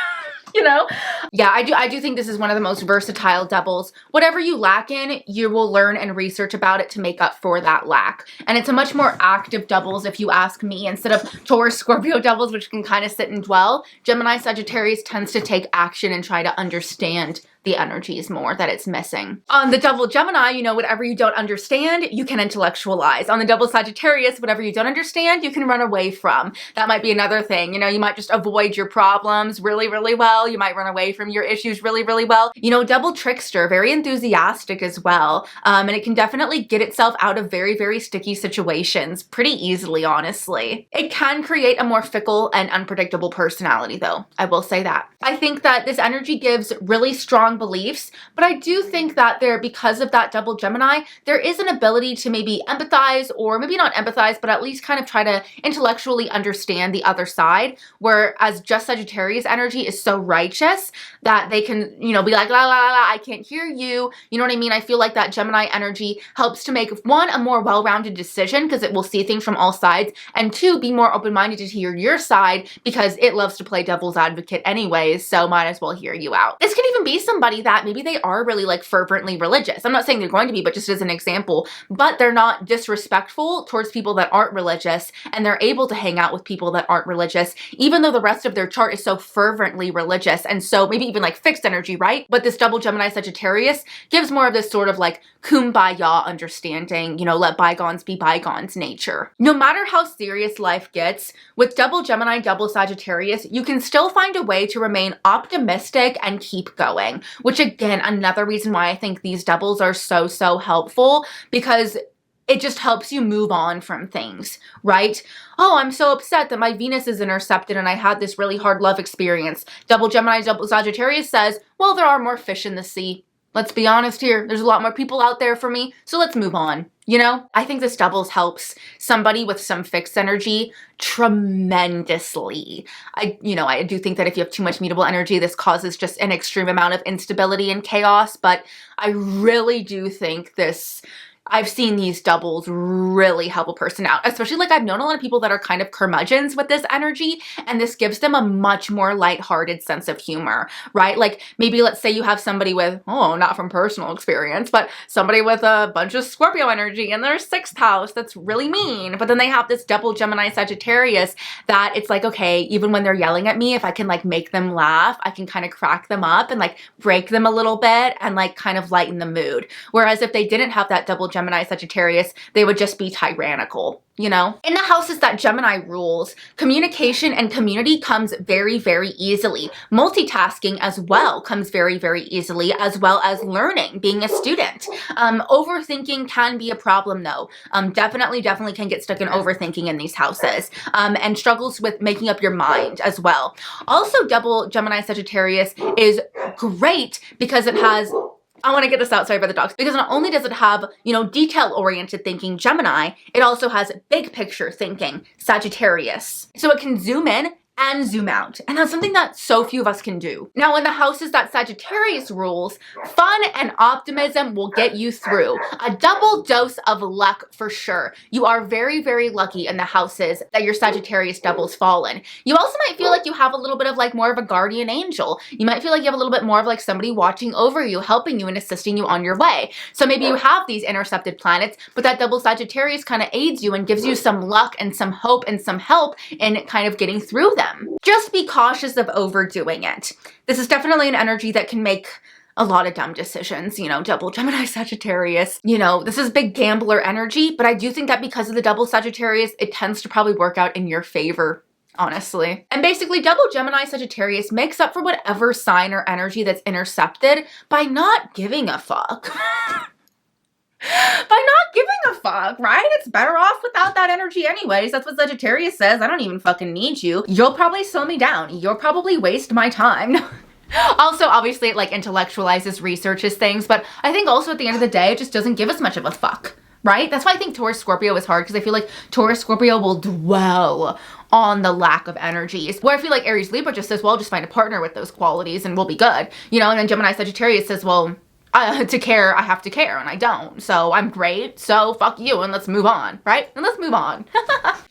Yeah, I do think this is one of the most versatile doubles. Whatever you lack in, you will learn and research about it to make up for that lack. And it's a much more active doubles, if you ask me, instead of Taurus Scorpio doubles, which can kind of sit and dwell. Gemini Sagittarius tends to take action and try to understand the energies more that it's missing. On the double Gemini, whatever you don't understand, you can intellectualize. On the double Sagittarius, whatever you don't understand, you can run away from. That might be another thing. You might just avoid your problems really, really well. You might run away from your issues really, really well. Double trickster, very enthusiastic as well. And it can definitely get itself out of very, very sticky situations pretty easily, honestly. It can create a more fickle and unpredictable personality, though. I will say that. I think that this energy gives really strong beliefs, but I do think that because of that double Gemini, there is an ability to maybe empathize, or maybe not empathize, but at least kind of try to intellectually understand the other side, whereas just Sagittarius energy is so righteous that they can, be like, la, la, la, la, I can't hear you. You know what I mean? I feel like that Gemini energy helps to make, one, a more well-rounded decision because it will see things from all sides, and two, be more open-minded to hear your side because it loves to play devil's advocate anyways, so might as well hear you out. This can even be somebody that maybe they are really fervently religious. I'm not saying they're going to be, but just as an example, but they're not disrespectful towards people that aren't religious, and they're able to hang out with people that aren't religious, even though the rest of their chart is so fervently religious, and so maybe even fixed energy, right? But this double Gemini Sagittarius gives more of this sort of kumbaya understanding, let bygones be bygones nature. No matter how serious life gets, with double Gemini, double Sagittarius, you can still find a way to remain optimistic and keep going, which again, another reason why I think these doubles are so, so helpful, because it just helps you move on from things, right? Oh, I'm so upset that my Venus is intercepted and I had this really hard love experience. Double Gemini, double Sagittarius says, well, there are more fish in the sea. Let's be honest here. There's a lot more people out there for me, so let's move on. I think this doubles helps somebody with some fixed energy tremendously. I do think that if you have too much mutable energy, this causes just an extreme amount of instability and chaos, but I really do think I've seen these doubles really help a person out, especially I've known a lot of people that are kind of curmudgeons with this energy, and this gives them a much more lighthearted sense of humor, right? Maybe let's say you have somebody with, not from personal experience, but somebody with a bunch of Scorpio energy in their 6th house that's really mean, but then they have this double Gemini Sagittarius that it's okay, even when they're yelling at me, if I can make them laugh, I can kind of crack them up and break them a little bit and kind of lighten the mood. Whereas if they didn't have that double Gemini Sagittarius, they would just be tyrannical. In the houses that Gemini rules, communication and community comes very, very easily. Multitasking as well comes very, very easily, as well as learning, being a student. Overthinking can be a problem though. Definitely can get stuck in overthinking in these houses, and struggles with making up your mind as well. Also, double Gemini Sagittarius is great because it has, I want to get this out, sorry about the dogs, because not only does it have, detail-oriented thinking, Gemini, it also has big picture thinking, Sagittarius. So it can zoom in and zoom out. And that's something that so few of us can do. Now, in the houses that Sagittarius rules, fun and optimism will get you through. A double dose of luck for sure. You are very, very lucky in the houses that your Sagittarius doubles fall in. You also might feel like you have a little bit of more of a guardian angel. You might feel like you have a little bit more of somebody watching over you, helping you and assisting you on your way. So maybe you have these intercepted planets, but that double Sagittarius kind of aids you and gives you some luck and some hope and some help in kind of getting through them. them. Just be cautious of overdoing it. This is definitely an energy that can make a lot of dumb decisions, you know, double Gemini Sagittarius. You know, this is big gambler energy, but I do think that because of the double Sagittarius, it tends to probably work out in your favor, honestly. And basically, double Gemini Sagittarius makes up for whatever sign or energy that's intercepted by not giving a fuck. By not giving a fuck, right? It's better off without that energy anyways. That's what Sagittarius says. I don't even fucking need you. You'll probably slow me down. You'll probably waste my time. Also, obviously, it like intellectualizes, researches things, but I think also at the end of the day, it just doesn't give us much of a fuck, right? That's why I think Taurus Scorpio is hard, because I feel like Taurus Scorpio will dwell on the lack of energies. Where I feel like Aries Libra just says, well, just find a partner with those qualities and we'll be good. You know, and then Gemini Sagittarius says, well, to care, I have to care, and I don't. So I'm great, so fuck you, and let's move on, right? And let's move on.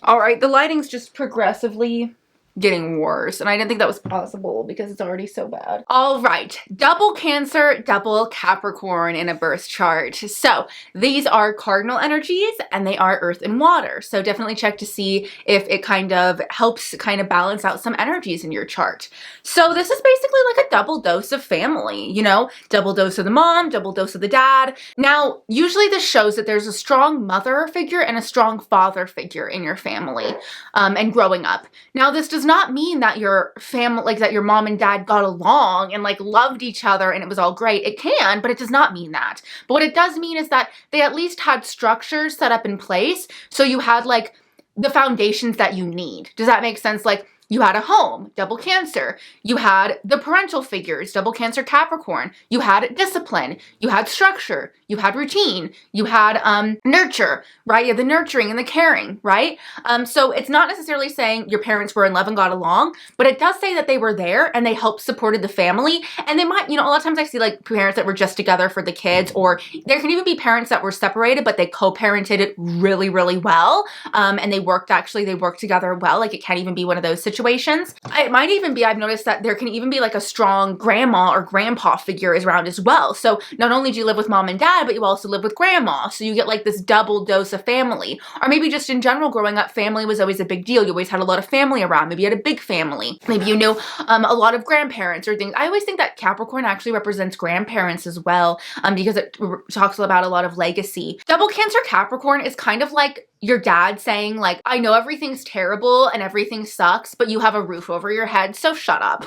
All right, the lighting's just progressively getting worse, and I didn't think that was possible because it's already so bad. All right, double Cancer, double Capricorn in a birth chart. So these are cardinal energies and they are earth and water. So definitely check to see if it kind of helps kind of balance out some energies in your chart. So this is basically like a double dose of family, you know, double dose of the mom, double dose of the dad. Now, usually this shows that there's a strong mother figure and a strong father figure in your family and growing up. Now, this does not mean that your family, like that your mom and dad got along and like loved each other and it was all great. It can, but it does not mean that. But what it does mean is that they at least had structures set up in place. So you had like the foundations that you need. Does that make sense? Like, you had a home, double Cancer. You had the parental figures, double Cancer Capricorn. You had discipline. You had structure. You had routine. You had nurture, right? You had the nurturing and the caring, right? So it's not necessarily saying your parents were in love and got along, but it does say that they were there and they helped supported the family. And they might, you know, a lot of times I see like parents that were just together for the kids, or there can even be parents that were separated, but they co-parented it really, really well. And they worked together well. Like it can't even be one of those situations. It might even be, I've noticed that there can even be like a strong grandma or grandpa figure around as well. So not only do you live with mom and dad, but you also live with grandma. So you get like this double dose of family. Or maybe just in general, growing up, family was always a big deal. You always had a lot of family around. Maybe you had a big family. Maybe you knew a lot of grandparents or things. I always think that Capricorn actually represents grandparents as well, because it talks about a lot of legacy. Double Cancer Capricorn is kind of like your dad saying like, I know everything's terrible and everything sucks, but you have a roof over your head, so shut up.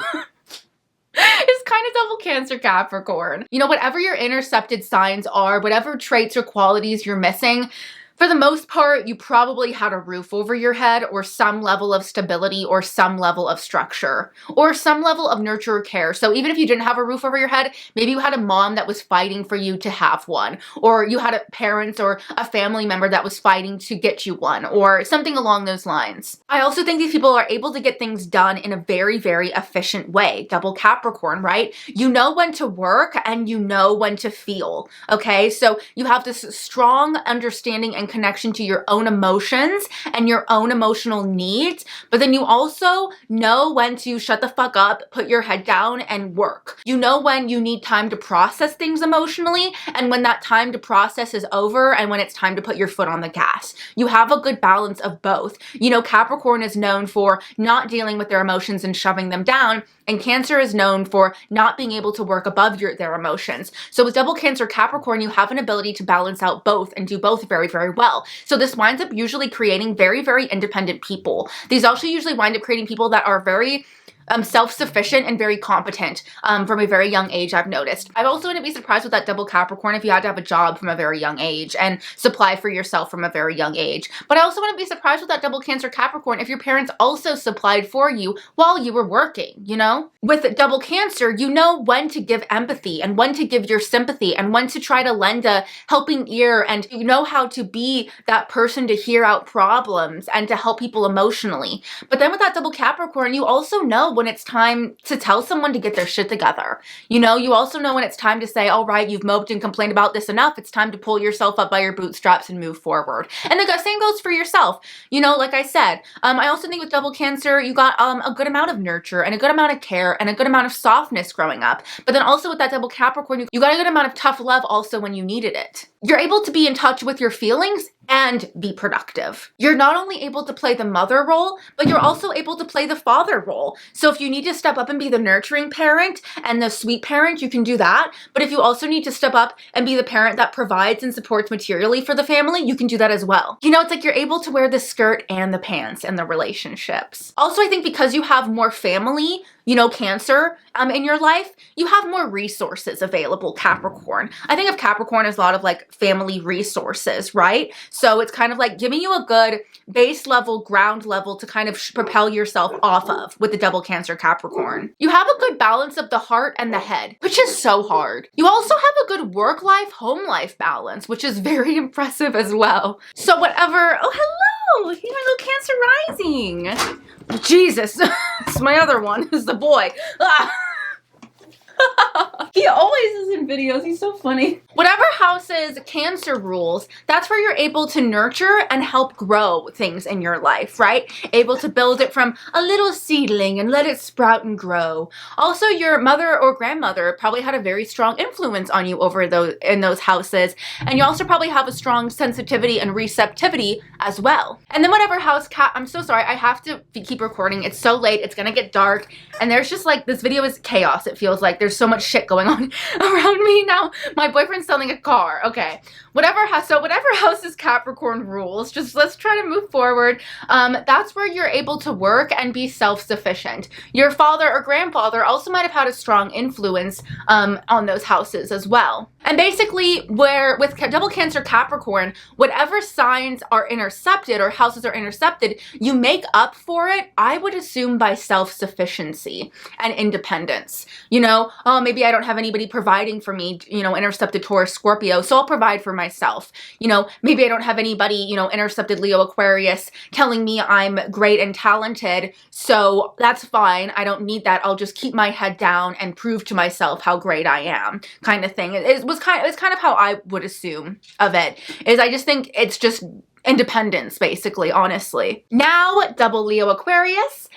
It's kind of double Cancer Capricorn. You know, whatever your intercepted signs are, whatever traits or qualities you're missing, for the most part, you probably had a roof over your head or some level of stability or some level of structure or some level of nurture or care. So even if you didn't have a roof over your head, maybe you had a mom that was fighting for you to have one, or you had a parent or a family member that was fighting to get you one, or something along those lines. I also think these people are able to get things done in a very, very efficient way. Double Capricorn, right? You know when to work and you know when to feel, okay? So you have this strong understanding and connection to your own emotions and your own emotional needs, but then you also know when to shut the fuck up, put your head down, and work. You know when you need time to process things emotionally, and when that time to process is over, and when it's time to put your foot on the gas. You have a good balance of both. You know, Capricorn is known for not dealing with their emotions and shoving them down, and Cancer is known for not being able to work above their emotions. So with double Cancer Capricorn, you have an ability to balance out both and do both very, very well. So this winds up usually creating very, very independent people. These also usually wind up creating people that are very self-sufficient and very competent from a very young age, I've noticed. I also wouldn't be surprised with that double Capricorn if you had to have a job from a very young age and supply for yourself from a very young age. But I also wouldn't be surprised with that double Cancer Capricorn if your parents also supplied for you while you were working, you know? With double Cancer, you know when to give empathy and when to give your sympathy and when to try to lend a helping ear, and you know how to be that person to hear out problems and to help people emotionally. But then with that double Capricorn, you also know when it's time to tell someone to get their shit together. You know, you also know when it's time to say, all right, you've moped and complained about this enough. It's time to pull yourself up by your bootstraps and move forward. And the same goes for yourself. You know, like I said, I also think with double Cancer, you got a good amount of nurture and a good amount of care and a good amount of softness growing up. But then also with that double Capricorn, you got a good amount of tough love also when you needed it. You're able to be in touch with your feelings and be productive. You're not only able to play the mother role, but you're also able to play the father role. So if you need to step up and be the nurturing parent and the sweet parent, you can do that. But if you also need to step up and be the parent that provides and supports materially for the family, you can do that as well. You know, it's like you're able to wear the skirt and the pants in the relationships. Also, I think because you have more family, you know, Cancer, in your life, you have more resources available, Capricorn. I think of Capricorn as a lot of like family resources, right? So it's kind of like giving you a good base level, ground level to kind of propel yourself off of with the double Cancer Capricorn. You have a good balance of the heart and the head, which is so hard. You also have a good work life, home life balance, which is very impressive as well. So whatever, oh, hello, you know, Cancer rising. Jesus, it's my other one, is the boy. Ah. He always is in videos, he's so funny. Whatever houses Cancer rules, that's where you're able to nurture and help grow things in your life, right? Able to build it from a little seedling and let it sprout and grow. Also, your mother or grandmother probably had a very strong influence on you over in those houses, and you also probably have a strong sensitivity and receptivity as well. And then whatever house I'm so sorry, I have to keep recording. It's so late, it's gonna get dark, and there's just like, this video is chaos, it feels like. There's so much shit going on around me now. My boyfriend's selling a car. Okay. Whatever house's Capricorn rules, just let's try to move forward. That's where you're able to work and be self-sufficient. Your father or grandfather also might have had a strong influence on those houses as well. And basically, where with double Cancer Capricorn, whatever signs are intercepted or houses are intercepted, you make up for it, I would assume, by self-sufficiency and independence. You know, oh, maybe I don't have anybody providing for me, you know, intercepted Taurus, Scorpio, so I'll provide for myself. You know, maybe I don't have anybody, you know, intercepted Leo, Aquarius telling me I'm great and talented, so that's fine. I don't need that. I'll just keep my head down and prove to myself how great I am, kind of thing. It was kind of how I would assume of it, is I just think it's just independence, basically, honestly. Now, double Leo Aquarius,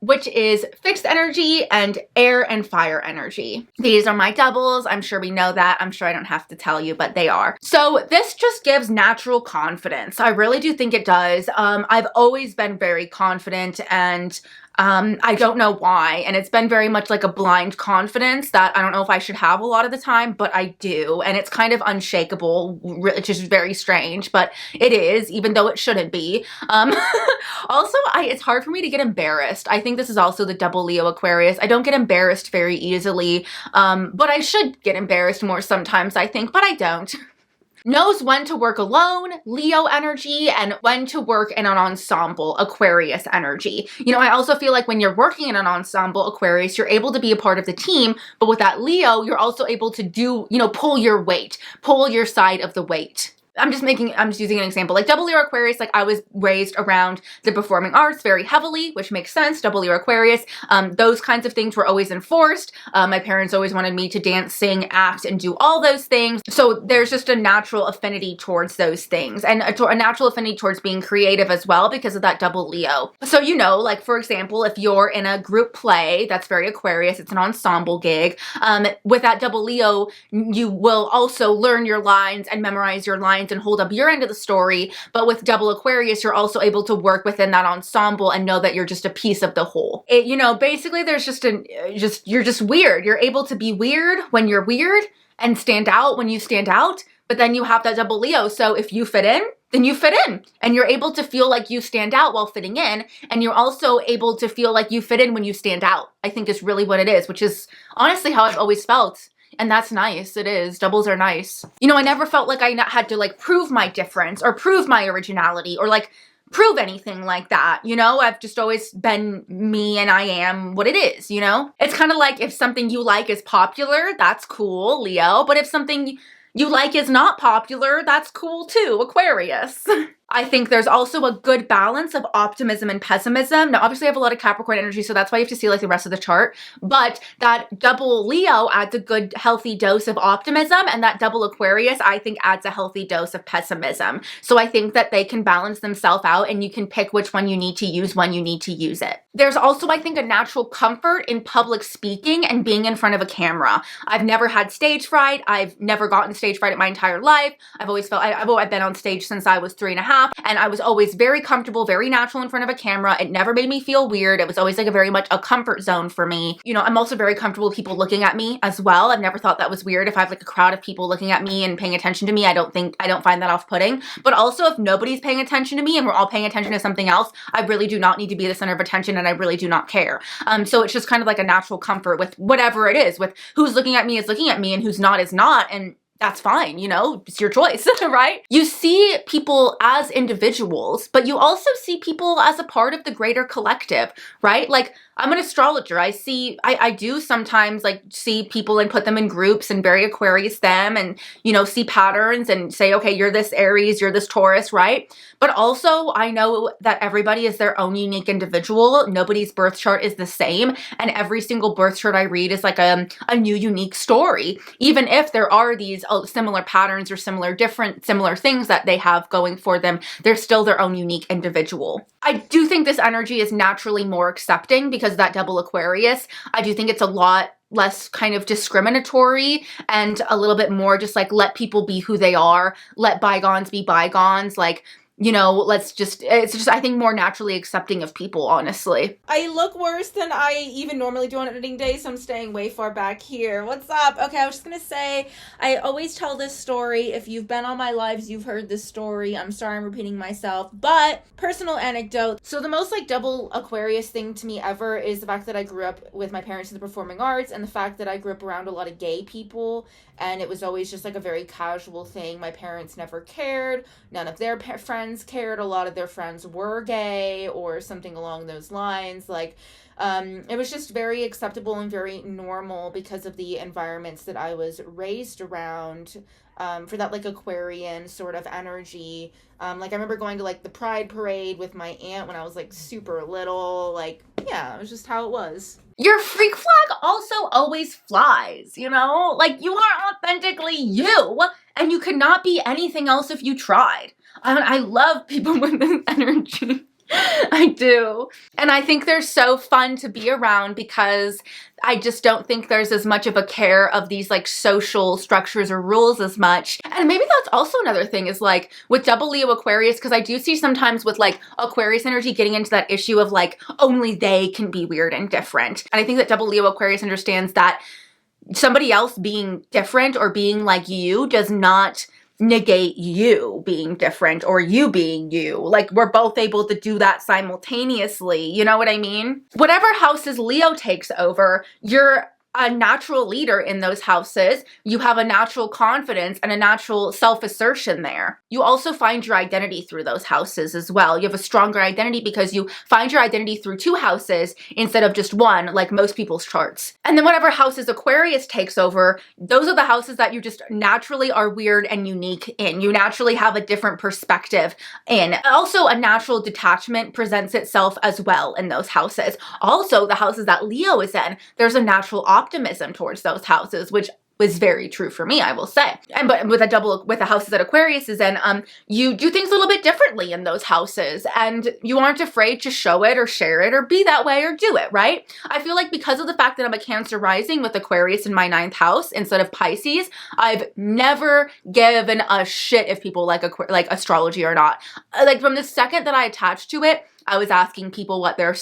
which is fixed energy and air and fire energy. These are my doubles. I'm sure we know that. I'm sure I don't have to tell you, but they are. So this just gives natural confidence. I really do think it does. I've always been very confident, and I don't know why, and it's been very much like a blind confidence that I don't know if I should have a lot of the time, but I do, and it's kind of unshakable, which is very strange, but it is, even though it shouldn't be. Also, it's hard for me to get embarrassed. I think this is also the double Leo Aquarius. I don't get embarrassed very easily, but I should get embarrassed more sometimes, I think, but I don't. Knows when to work alone, Leo energy, and when to work in an ensemble, Aquarius energy. You know, I also feel like when you're working in an ensemble, Aquarius, you're able to be a part of the team, but with that Leo, you're also able to do, you know, pull your weight, pull your side of the weight. I'm just using an example. Like double Leo Aquarius, like I was raised around the performing arts very heavily, which makes sense. Double Leo Aquarius, those kinds of things were always enforced. My parents always wanted me to dance, sing, act, and do all those things. So there's just a natural affinity towards those things, and a natural affinity towards being creative as well because of that double Leo. So, you know, like for example, if you're in a group play, that's very Aquarius, it's an ensemble gig. With that double Leo, you will also learn your lines and memorize your lines and hold up your end of the story, but with double Aquarius, you're also able to work within that ensemble and know that you're just a piece of the whole. You know, basically there's you're just weird. You're able to be weird when you're weird and stand out when you stand out, but then you have that double Leo, so if you fit in, then you fit in, and you're able to feel like you stand out while fitting in, and you're also able to feel like you fit in when you stand out, I think is really what it is, which is honestly how I've always felt. And that's nice. It is. Doubles are nice. You know, I never felt like I had to like prove my difference or prove my originality or like prove anything like that. You know, I've just always been me and I am what it is, you know? It's kind of like if something you like is popular, that's cool, Leo. But if something you like is not popular, that's cool too, Aquarius. I think there's also a good balance of optimism and pessimism. Now, obviously I have a lot of Capricorn energy, so that's why you have to see like the rest of the chart. But that double Leo adds a good, healthy dose of optimism, and that double Aquarius, I think, adds a healthy dose of pessimism. So I think that they can balance themselves out, and you can pick which one you need to use when you need to use it. There's also, I think, a natural comfort in public speaking and being in front of a camera. I've never had stage fright. I've never gotten stage fright in my entire life. I've always felt, I've been on stage since I was 3.5, and I was always very comfortable, very natural in front of a camera. It never made me feel weird. It was always like a very much a comfort zone for me. You know, I'm also very comfortable with people looking at me as well. I've never thought that was weird. If I have like a crowd of people looking at me and paying attention to me, I don't find that off-putting. But also, if nobody's paying attention to me and we're all paying attention to something else, I really do not need to be the center of attention, and I really do not care. So it's just kind of like a natural comfort with whatever it is, with who's looking at me is looking at me and who's not is not, and that's fine, you know, it's your choice, right? You see people as individuals, but you also see people as a part of the greater collective, right? Like, I'm an astrologer. I do sometimes like see people and put them in groups and very Aquarius them, and, you know, see patterns and say, okay, you're this Aries, you're this Taurus, right? But also I know that everybody is their own unique individual. Nobody's birth chart is the same. And every single birth chart I read is like a new unique story. Even if there are these similar patterns or similar things that they have going for them, they're still their own unique individual. I do think this energy is naturally more accepting because of that double Aquarius. I do think it's a lot less kind of discriminatory and a little bit more just like, let people be who they are, let bygones be bygones. Like, you know, it's just, I think, more naturally accepting of people, honestly. I look worse than I even normally do on editing day, so I'm staying way far back here. What's up? Okay, I was just gonna say, I always tell this story. If you've been on my lives, you've heard this story. I'm sorry I'm repeating myself, but personal anecdote. So the most like double Aquarius thing to me ever is the fact that I grew up with my parents in the performing arts, and the fact that I grew up around a lot of gay people, and it was always just like a very casual thing. My parents never cared. None of their friends cared. A lot of their friends were gay or something along those lines. Like, it was just very acceptable and very normal because of the environments that I was raised around, for that like Aquarian sort of energy. Like I remember going to like the Pride Parade with my aunt when I was like super little. Like, yeah, it was just how it was. Your freak flag also always flies, you know? Like, you are authentically you, and you could not be anything else if you tried. I love people with this energy. I do. And I think they're so fun to be around because I just don't think there's as much of a care of these like social structures or rules as much. And maybe that's also another thing is like with double Leo Aquarius, because I do see sometimes with like Aquarius energy getting into that issue of like only they can be weird and different. And I think that double Leo Aquarius understands that somebody else being different or being like you does not negate you being different or you being you. Like, we're both able to do that simultaneously. You know what I mean? Whatever houses Leo takes over, you're a natural leader in those houses. You have a natural confidence and a natural self-assertion there. You also find your identity through those houses as well. You have a stronger identity because you find your identity through 2 houses instead of just 1, like most people's charts. And then whatever houses Aquarius takes over, those are the houses that you just naturally are weird and unique in. You naturally have a different perspective in. Also, a natural detachment presents itself as well in those houses. Also, the houses that Leo is in, there's a natural optimism towards those houses, which was very true for me, I will say. And but with the houses that Aquarius is in, you do things a little bit differently in those houses, and you aren't afraid to show it or share it or be that way or do it, right? I feel like because of the fact that I'm a Cancer rising with Aquarius in my 9th house instead of Pisces, I've never given a shit if people like astrology or not. Like, from the second that I attached to it, I was asking people what their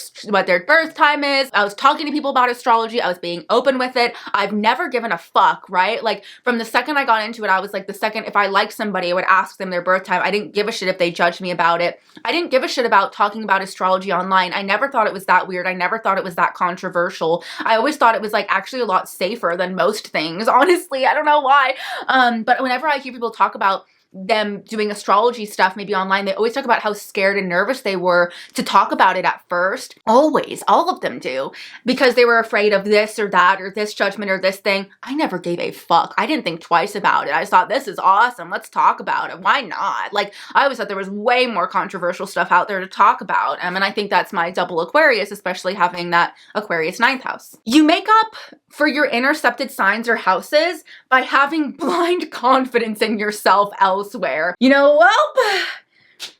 birth time is. I was talking to people about astrology. I was being open with it. I've never given a fuck, right? Like, from the second I got into it, I was like, the second if I liked somebody, I would ask them their birth time. I didn't give a shit if they judged me about it. I didn't give a shit about talking about astrology online. I never thought it was that weird. I never thought it was that controversial. I always thought it was like actually a lot safer than most things, honestly. I don't know why. But whenever I hear people talk about them doing astrology stuff, maybe online, they always talk about how scared and nervous they were to talk about it at first. Always, all of them do, because they were afraid of this or that or this judgment or this thing. I never gave a fuck. I didn't think twice about it. I just thought, this is awesome. Let's talk about it. Why not? Like, I always thought there was way more controversial stuff out there to talk about. And I think that's my double Aquarius, especially having that Aquarius 9th house. You make up for your intercepted signs or houses by having blind confidence in yourself elsewhere. You know, well,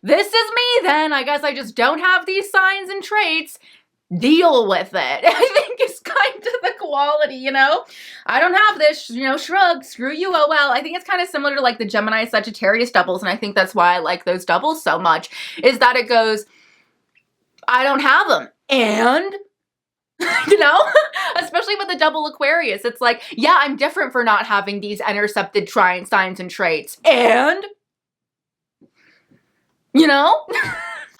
this is me then. I guess I just don't have these signs and traits. Deal with it. I think it's kind of the quality, you know? I don't have this, you know, shrug, screw you, oh well. I think it's kind of similar to like the Gemini Sagittarius doubles, and I think that's why I like those doubles so much, is that it goes, I don't have them. And you know, especially with the double Aquarius, it's like, yeah, I'm different for not having these intercepted trine signs and traits. And, you know?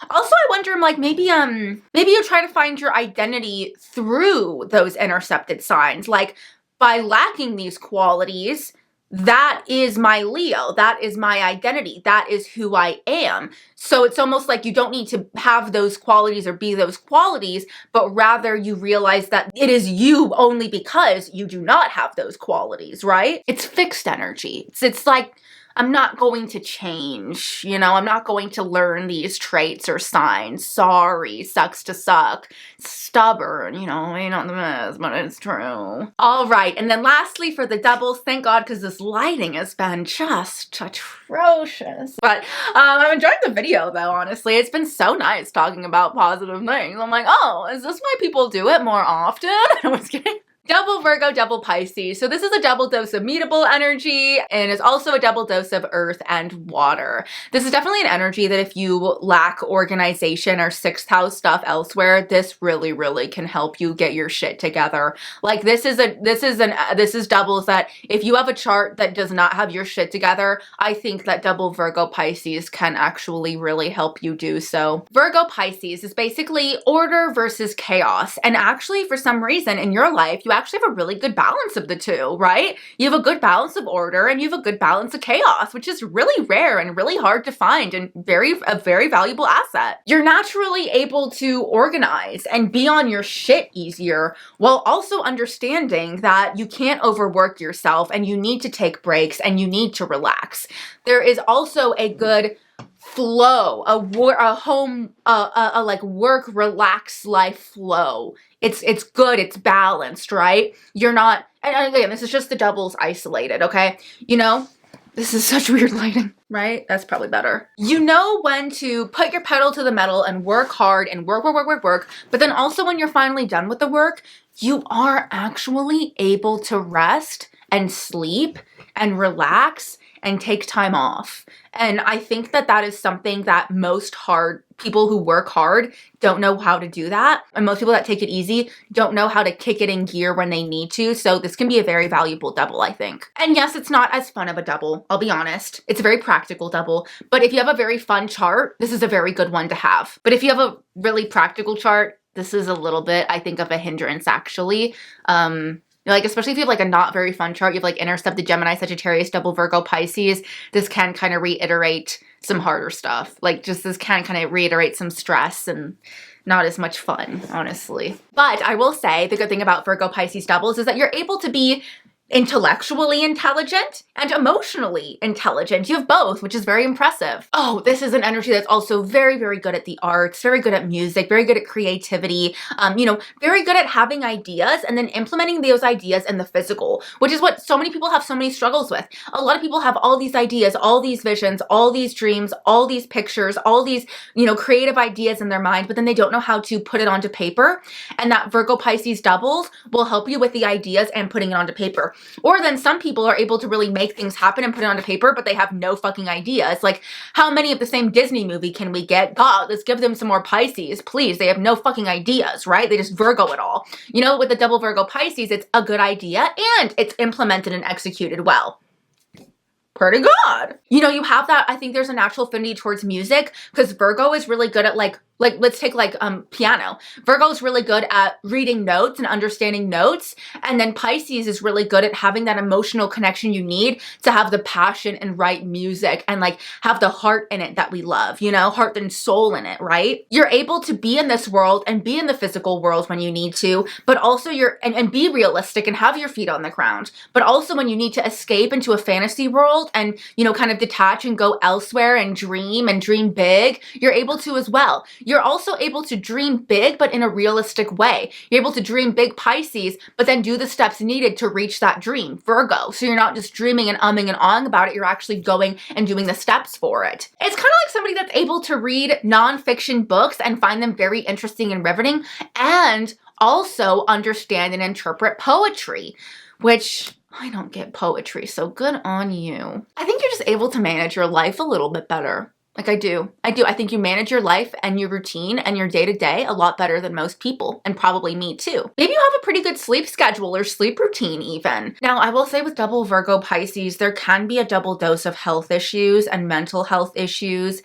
Also, I wonder, I'm like, maybe you try to find your identity through those intercepted signs. Like, by lacking these qualities, that is my Leo. That is my identity. That is who I am. So it's almost like you don't need to have those qualities or be those qualities, but rather you realize that it is you only because you do not have those qualities, right? It's fixed energy. It's like, I'm not going to change, you know, I'm not going to learn these traits or signs. Sorry, sucks to suck. Stubborn, you know, ain't not the best, but it's true. All right, and then lastly for the doubles, thank God, because this lighting has been just atrocious. But I'm enjoying the video though, honestly. It's been so nice talking about positive things. I'm like, oh, is this why people do it more often? I was kidding. Double Virgo, double Pisces. So this is a double dose of mutable energy, and it's also a double dose of earth and water. This is definitely an energy that if you lack organization or sixth house stuff elsewhere, this really, really can help you get your shit together. Like this is doubles that if you have a chart that does not have your shit together, I think that double Virgo Pisces can actually really help you do so. Virgo Pisces is basically order versus chaos. And actually for some reason in your life, you actually have a really good balance of the two, right? You have a good balance of order and you have a good balance of chaos, which is really rare and really hard to find and a very valuable asset. You're naturally able to organize and be on your shit easier while also understanding that you can't overwork yourself and you need to take breaks and you need to relax. There is also a good flow, a work, relax life flow. It's good, it's balanced, right? You're not, and again, this is just the doubles isolated, okay? You know, this is such weird lighting, right? That's probably better. You know when to put your pedal to the metal and work hard and work, but then also when you're finally done with the work, you are actually able to rest and sleep and relax and take time off. And I think that that is something that most people who work hard don't know how to do that. And most people that take it easy don't know how to kick it in gear when they need to. So this can be a very valuable double, I think. And yes, it's not as fun of a double, I'll be honest. It's a very practical double. But if you have a very fun chart, this is a very good one to have. But if you have a really practical chart, this is a little bit, I think, of a hindrance actually. Like, especially if you have like a not very fun chart, you have like intercepted Gemini, Sagittarius, double Virgo, Pisces, this can kind of reiterate some harder stuff. Like just this can kind of reiterate some stress and not as much fun, honestly. But I will say the good thing about Virgo Pisces doubles is that you're able to be intellectually intelligent and emotionally intelligent. You have both, which is very impressive. Oh, this is an energy that's also very, very good at the arts, very good at music, very good at creativity, you know, very good at having ideas and then implementing those ideas in the physical, which is what so many people have so many struggles with. A lot of people have all these ideas, all these visions, all these dreams, all these pictures, all these, you know, creative ideas in their mind, but then they don't know how to put it onto paper. And that Virgo Pisces doubles will help you with the ideas and putting it onto paper. Or then some people are able to really make things happen and put it onto paper, but they have no fucking idea. It's like, how many of the same Disney movie can we get? God, let's give them some more Pisces, please. They have no fucking ideas, right? They just Virgo it all. You know, with the double Virgo Pisces, it's a good idea and it's implemented and executed well. Pretty good. You know, you have that, I think there's a natural affinity towards music because Virgo is really good at like let's take piano. Virgo is really good at reading notes and understanding notes. And then Pisces is really good at having that emotional connection you need to have the passion and write music and like have the heart in it that we love, you know, heart and soul in it, right? You're able to be in this world and be in the physical world when you need to, but also and be realistic and have your feet on the ground. But also when you need to escape into a fantasy world and, you know, kind of detach and go elsewhere and dream big, you're able to as well. You're also able to dream big, but in a realistic way. You're able to dream big, Pisces, but then do the steps needed to reach that dream, Virgo. So you're not just dreaming and umming and ahhing about it, you're actually going and doing the steps for it. It's kind of like somebody that's able to read nonfiction books and find them very interesting and riveting, and also understand and interpret poetry, which I don't get poetry, so good on you. I think you're just able to manage your life a little bit better. Like I do. I think you manage your life and your routine and your day-to-day a lot better than most people, and probably me too. Maybe you have a pretty good sleep schedule or sleep routine even. Now, I will say with double Virgo Pisces, there can be a double dose of health issues and mental health issues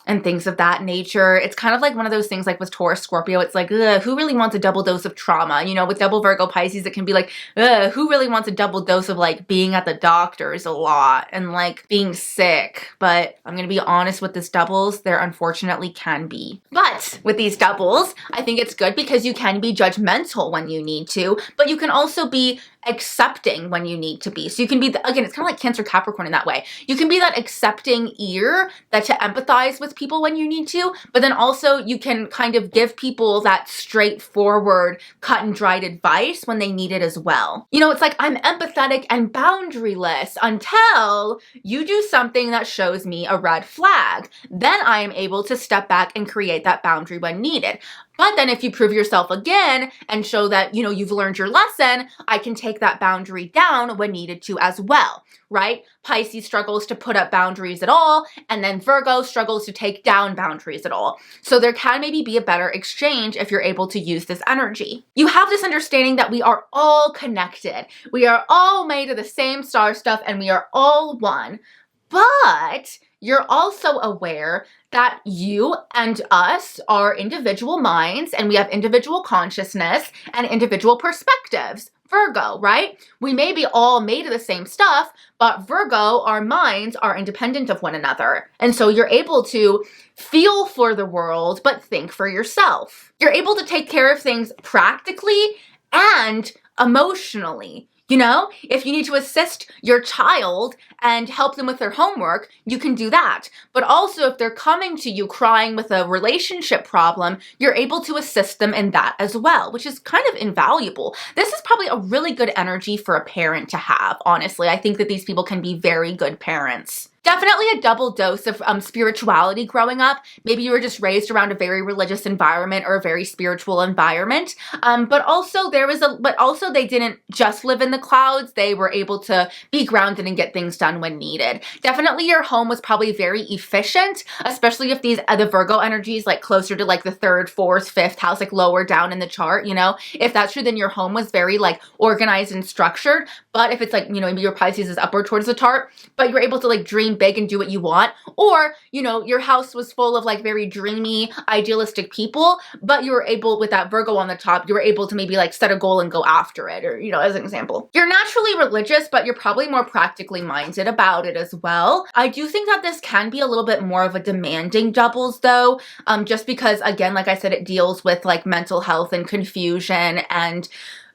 and things of that nature. It's kind of like one of those things like with Taurus Scorpio, it's like, ugh, who really wants a double dose of trauma? You know, with double Virgo Pisces, it can be like, ugh, who really wants a double dose of like being at the doctor's a lot and like being sick? But I'm gonna be honest with this doubles, there unfortunately can be. But with these doubles, I think it's good because you can be judgmental when you need to, but you can also be accepting when you need to be. So you can be, again, it's kind of like Cancer Capricorn in that way. You can be that accepting ear that to empathize with people when you need to, but then also you can kind of give people that straightforward, cut and dried advice when they need it as well. You know, it's like I'm empathetic and boundaryless until you do something that shows me a red flag. Then I am able to step back and create that boundary when needed. But then if you prove yourself again and show that, you know, you've learned your lesson, I can take that boundary down when needed to as well, right? Pisces struggles to put up boundaries at all, and then Virgo struggles to take down boundaries at all. So there can maybe be a better exchange if you're able to use this energy. You have this understanding that we are all connected. We are all made of the same star stuff and we are all one. But you're also aware that you and us are individual minds and we have individual consciousness and individual perspectives. Virgo, right? We may be all made of the same stuff, but Virgo, our minds are independent of one another. And so you're able to feel for the world, but think for yourself. You're able to take care of things practically and emotionally. You know, if you need to assist your child and help them with their homework, you can do that. But also if they're coming to you crying with a relationship problem, you're able to assist them in that as well, which is kind of invaluable. This is probably a really good energy for a parent to have, honestly. I think that these people can be very good parents. Definitely a double dose of spirituality growing up. Maybe you were just raised around a very religious environment or a very spiritual environment. But also they didn't just live in the clouds. They were able to be grounded and get things done when needed. Definitely your home was probably very efficient, especially if these the Virgo energies like closer to like the 3rd, 4th, 5th house, like lower down in the chart, you know. If that's true, then your home was very like organized and structured. But if it's like, you know, maybe your Pisces is upward towards the chart, but you're able to like dream big and do what you want, or, you know, your house was full of like very dreamy, idealistic people, but you were able, with that Virgo on the top, you were able to maybe like set a goal and go after it, or, you know, as an example. You're naturally religious, but you're probably more practically minded about it as well. I do think that this can be a little bit more of a demanding doubles though, just because, again, like I said, it deals with like mental health and confusion and,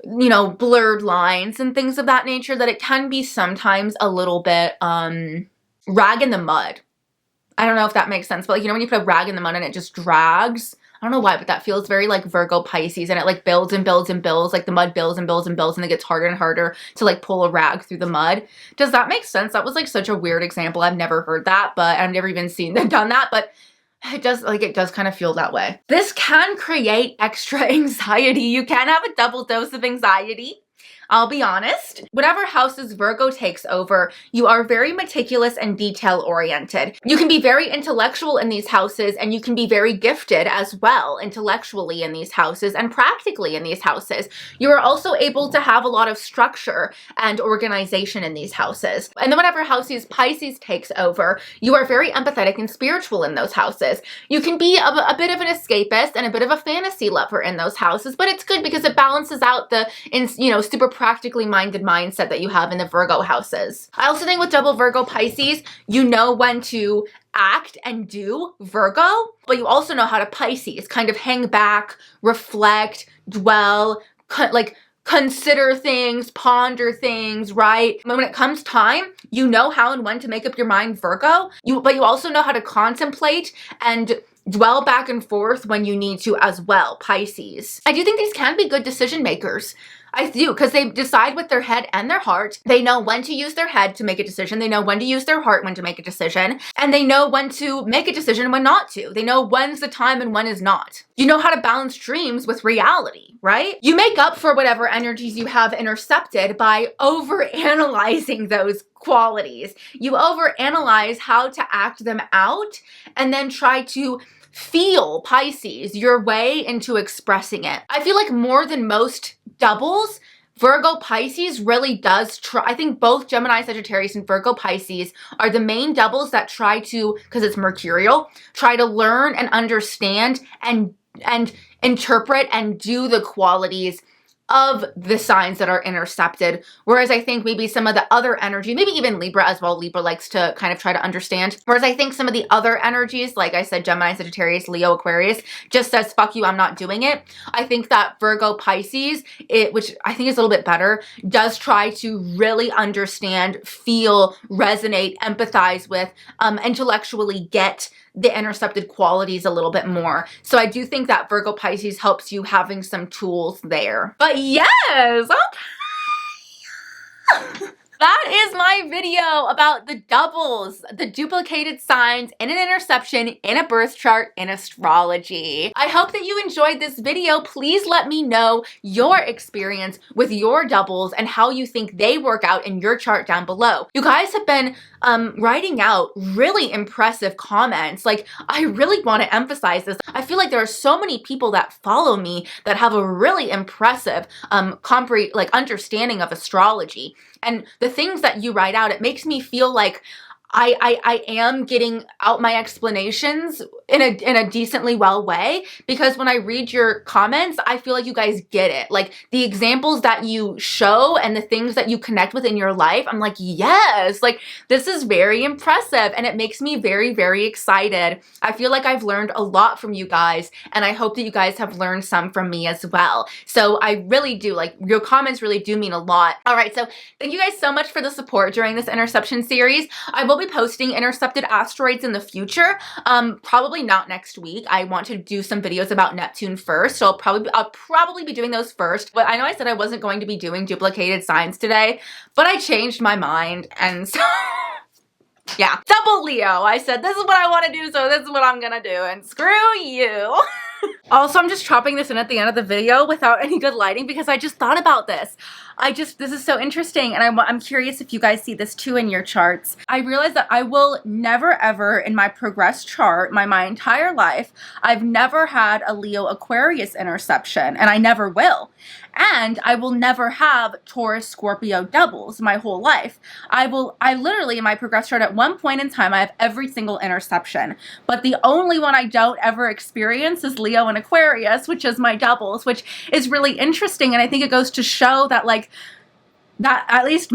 you know, blurred lines and things of that nature, that it can be sometimes a little bit, rag in the mud. I don't know if that makes sense, but like, you know, when you put a rag in the mud and it just drags, I don't know why, but that feels very like Virgo Pisces, and it like builds and builds and builds, like the mud builds and builds and builds, and it gets harder and harder to like pull a rag through the mud. Does that make sense? That was like such a weird example. I've never heard that, but I've never even seen them done that, but it does kind of feel that way. This can create extra anxiety. You can have a double dose of anxiety. I'll be honest. Whatever houses Virgo takes over, you are very meticulous and detail oriented. You can be very intellectual in these houses, and you can be very gifted as well intellectually in these houses and practically in these houses. You are also able to have a lot of structure and organization in these houses. And then whatever houses Pisces takes over, you are very empathetic and spiritual in those houses. You can be a bit of an escapist and a bit of a fantasy lover in those houses, but it's good because it balances out the, super practically minded mindset that you have in the Virgo houses. I also think with double Virgo Pisces, you know when to act and do Virgo, but you also know how to Pisces, kind of hang back, reflect, dwell, consider things, ponder things, right? When it comes time, you know how and when to make up your mind, Virgo, but you also know how to contemplate and dwell back and forth when you need to as well, Pisces. I do think these can be good decision makers. I do, because they decide with their head and their heart. They know when to use their head to make a decision. They know when to use their heart when to make a decision. And they know when to make a decision and when not to. They know when's the time and when is not. You know how to balance dreams with reality, right? You make up for whatever energies you have intercepted by overanalyzing those qualities. You overanalyze how to act them out and then try to feel, Pisces, your way into expressing it. I feel like more than most doubles, Virgo Pisces really does try. I think both Gemini, Sagittarius, and Virgo Pisces are the main doubles that try to, because it's mercurial, try to learn and understand and interpret and do the qualities of the signs that are intercepted. Whereas I think maybe some of the other energy, maybe even Libra as well, Libra likes to kind of try to understand. Whereas I think some of the other energies, like I said, Gemini, Sagittarius, Leo, Aquarius, just says, fuck you, I'm not doing it. I think that Virgo Pisces, which I think is a little bit better, does try to really understand, feel, resonate, empathize with, intellectually get the intercepted qualities a little bit more. So I do think that Virgo Pisces helps you having some tools there. But yes, okay. That is my video about the doubles, the duplicated signs in an interception, in a birth chart, in astrology. I hope that you enjoyed this video. Please let me know your experience with your doubles and how you think they work out in your chart down below. You guys have been writing out really impressive comments. Like, I really want to emphasize this. I feel like there are so many people that follow me that have a really impressive understanding of astrology. And the things that you write out, it makes me feel like I am getting out my explanations in a decently well way, because when I read your comments, I feel like you guys get it. Like the examples that you show and the things that you connect with in your life, I'm like, yes, like this is very impressive, and it makes me very, very excited. I feel like I've learned a lot from you guys, and I hope that you guys have learned some from me as well. So I really do, like, your comments really do mean a lot. All right, so thank you guys so much for the support during this interception series. I will be posting intercepted asteroids in the future, probably not next week. I want to do some videos about Neptune first, so I'll probably be doing those first. But I know I said I wasn't going to be doing duplicated signs today, but I changed my mind, and so yeah, double Leo. I said this is what I want to do, so this is what I'm gonna do, and screw you. Also, I'm just chopping this in at the end of the video without any good lighting because I just thought about this. This is so interesting, and I'm curious if you guys see this too in your charts. I realized that I will never ever in my progress chart, my entire life, I've never had a Leo Aquarius interception, and I never will. And I will never have Taurus Scorpio doubles my whole life. I literally in my progress chart at one point in time, I have every single interception, but the only one I don't ever experience is Leo and Aquarius, which is my doubles, which is really interesting. And I think it goes to show that, like, that at least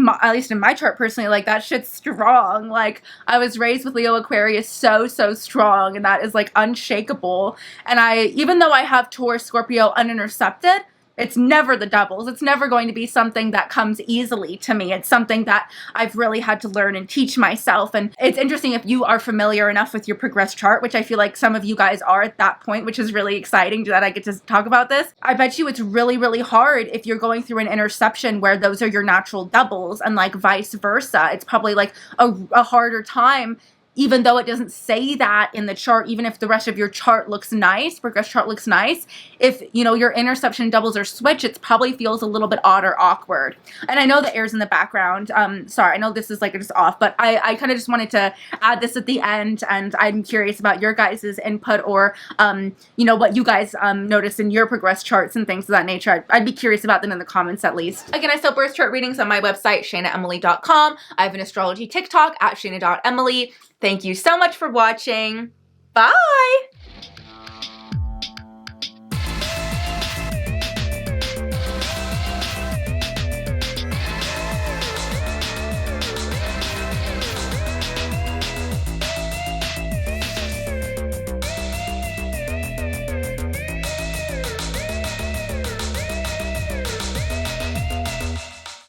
in my chart personally, like, that shit's strong. Like, I was raised with Leo Aquarius so strong, and that is like unshakable. And even though I have Taurus Scorpio unintercepted, it's never the doubles. It's never going to be something that comes easily to me. It's something that I've really had to learn and teach myself. And it's interesting if you are familiar enough with your progress chart, which I feel like some of you guys are at that point, which is really exciting that I get to talk about this. I bet you it's really, really hard if you're going through an interception where those are your natural doubles, and like vice versa. It's probably like a harder time even though it doesn't say that in the chart, even if the rest of your chart looks nice, progress chart looks nice, if, you know, your interception doubles or switch, it probably feels a little bit odd or awkward. And I know the air's in the background. Sorry, I know this is like just off, but I kind of just wanted to add this at the end, and I'm curious about your guys' input, or, you know, what you guys notice in your progress charts and things of that nature. I'd be curious about them in the comments at least. Again, I sell birth chart readings on my website, shainaemily.com. I have an astrology TikTok at shaina.emily. Thank you so much for watching. Bye!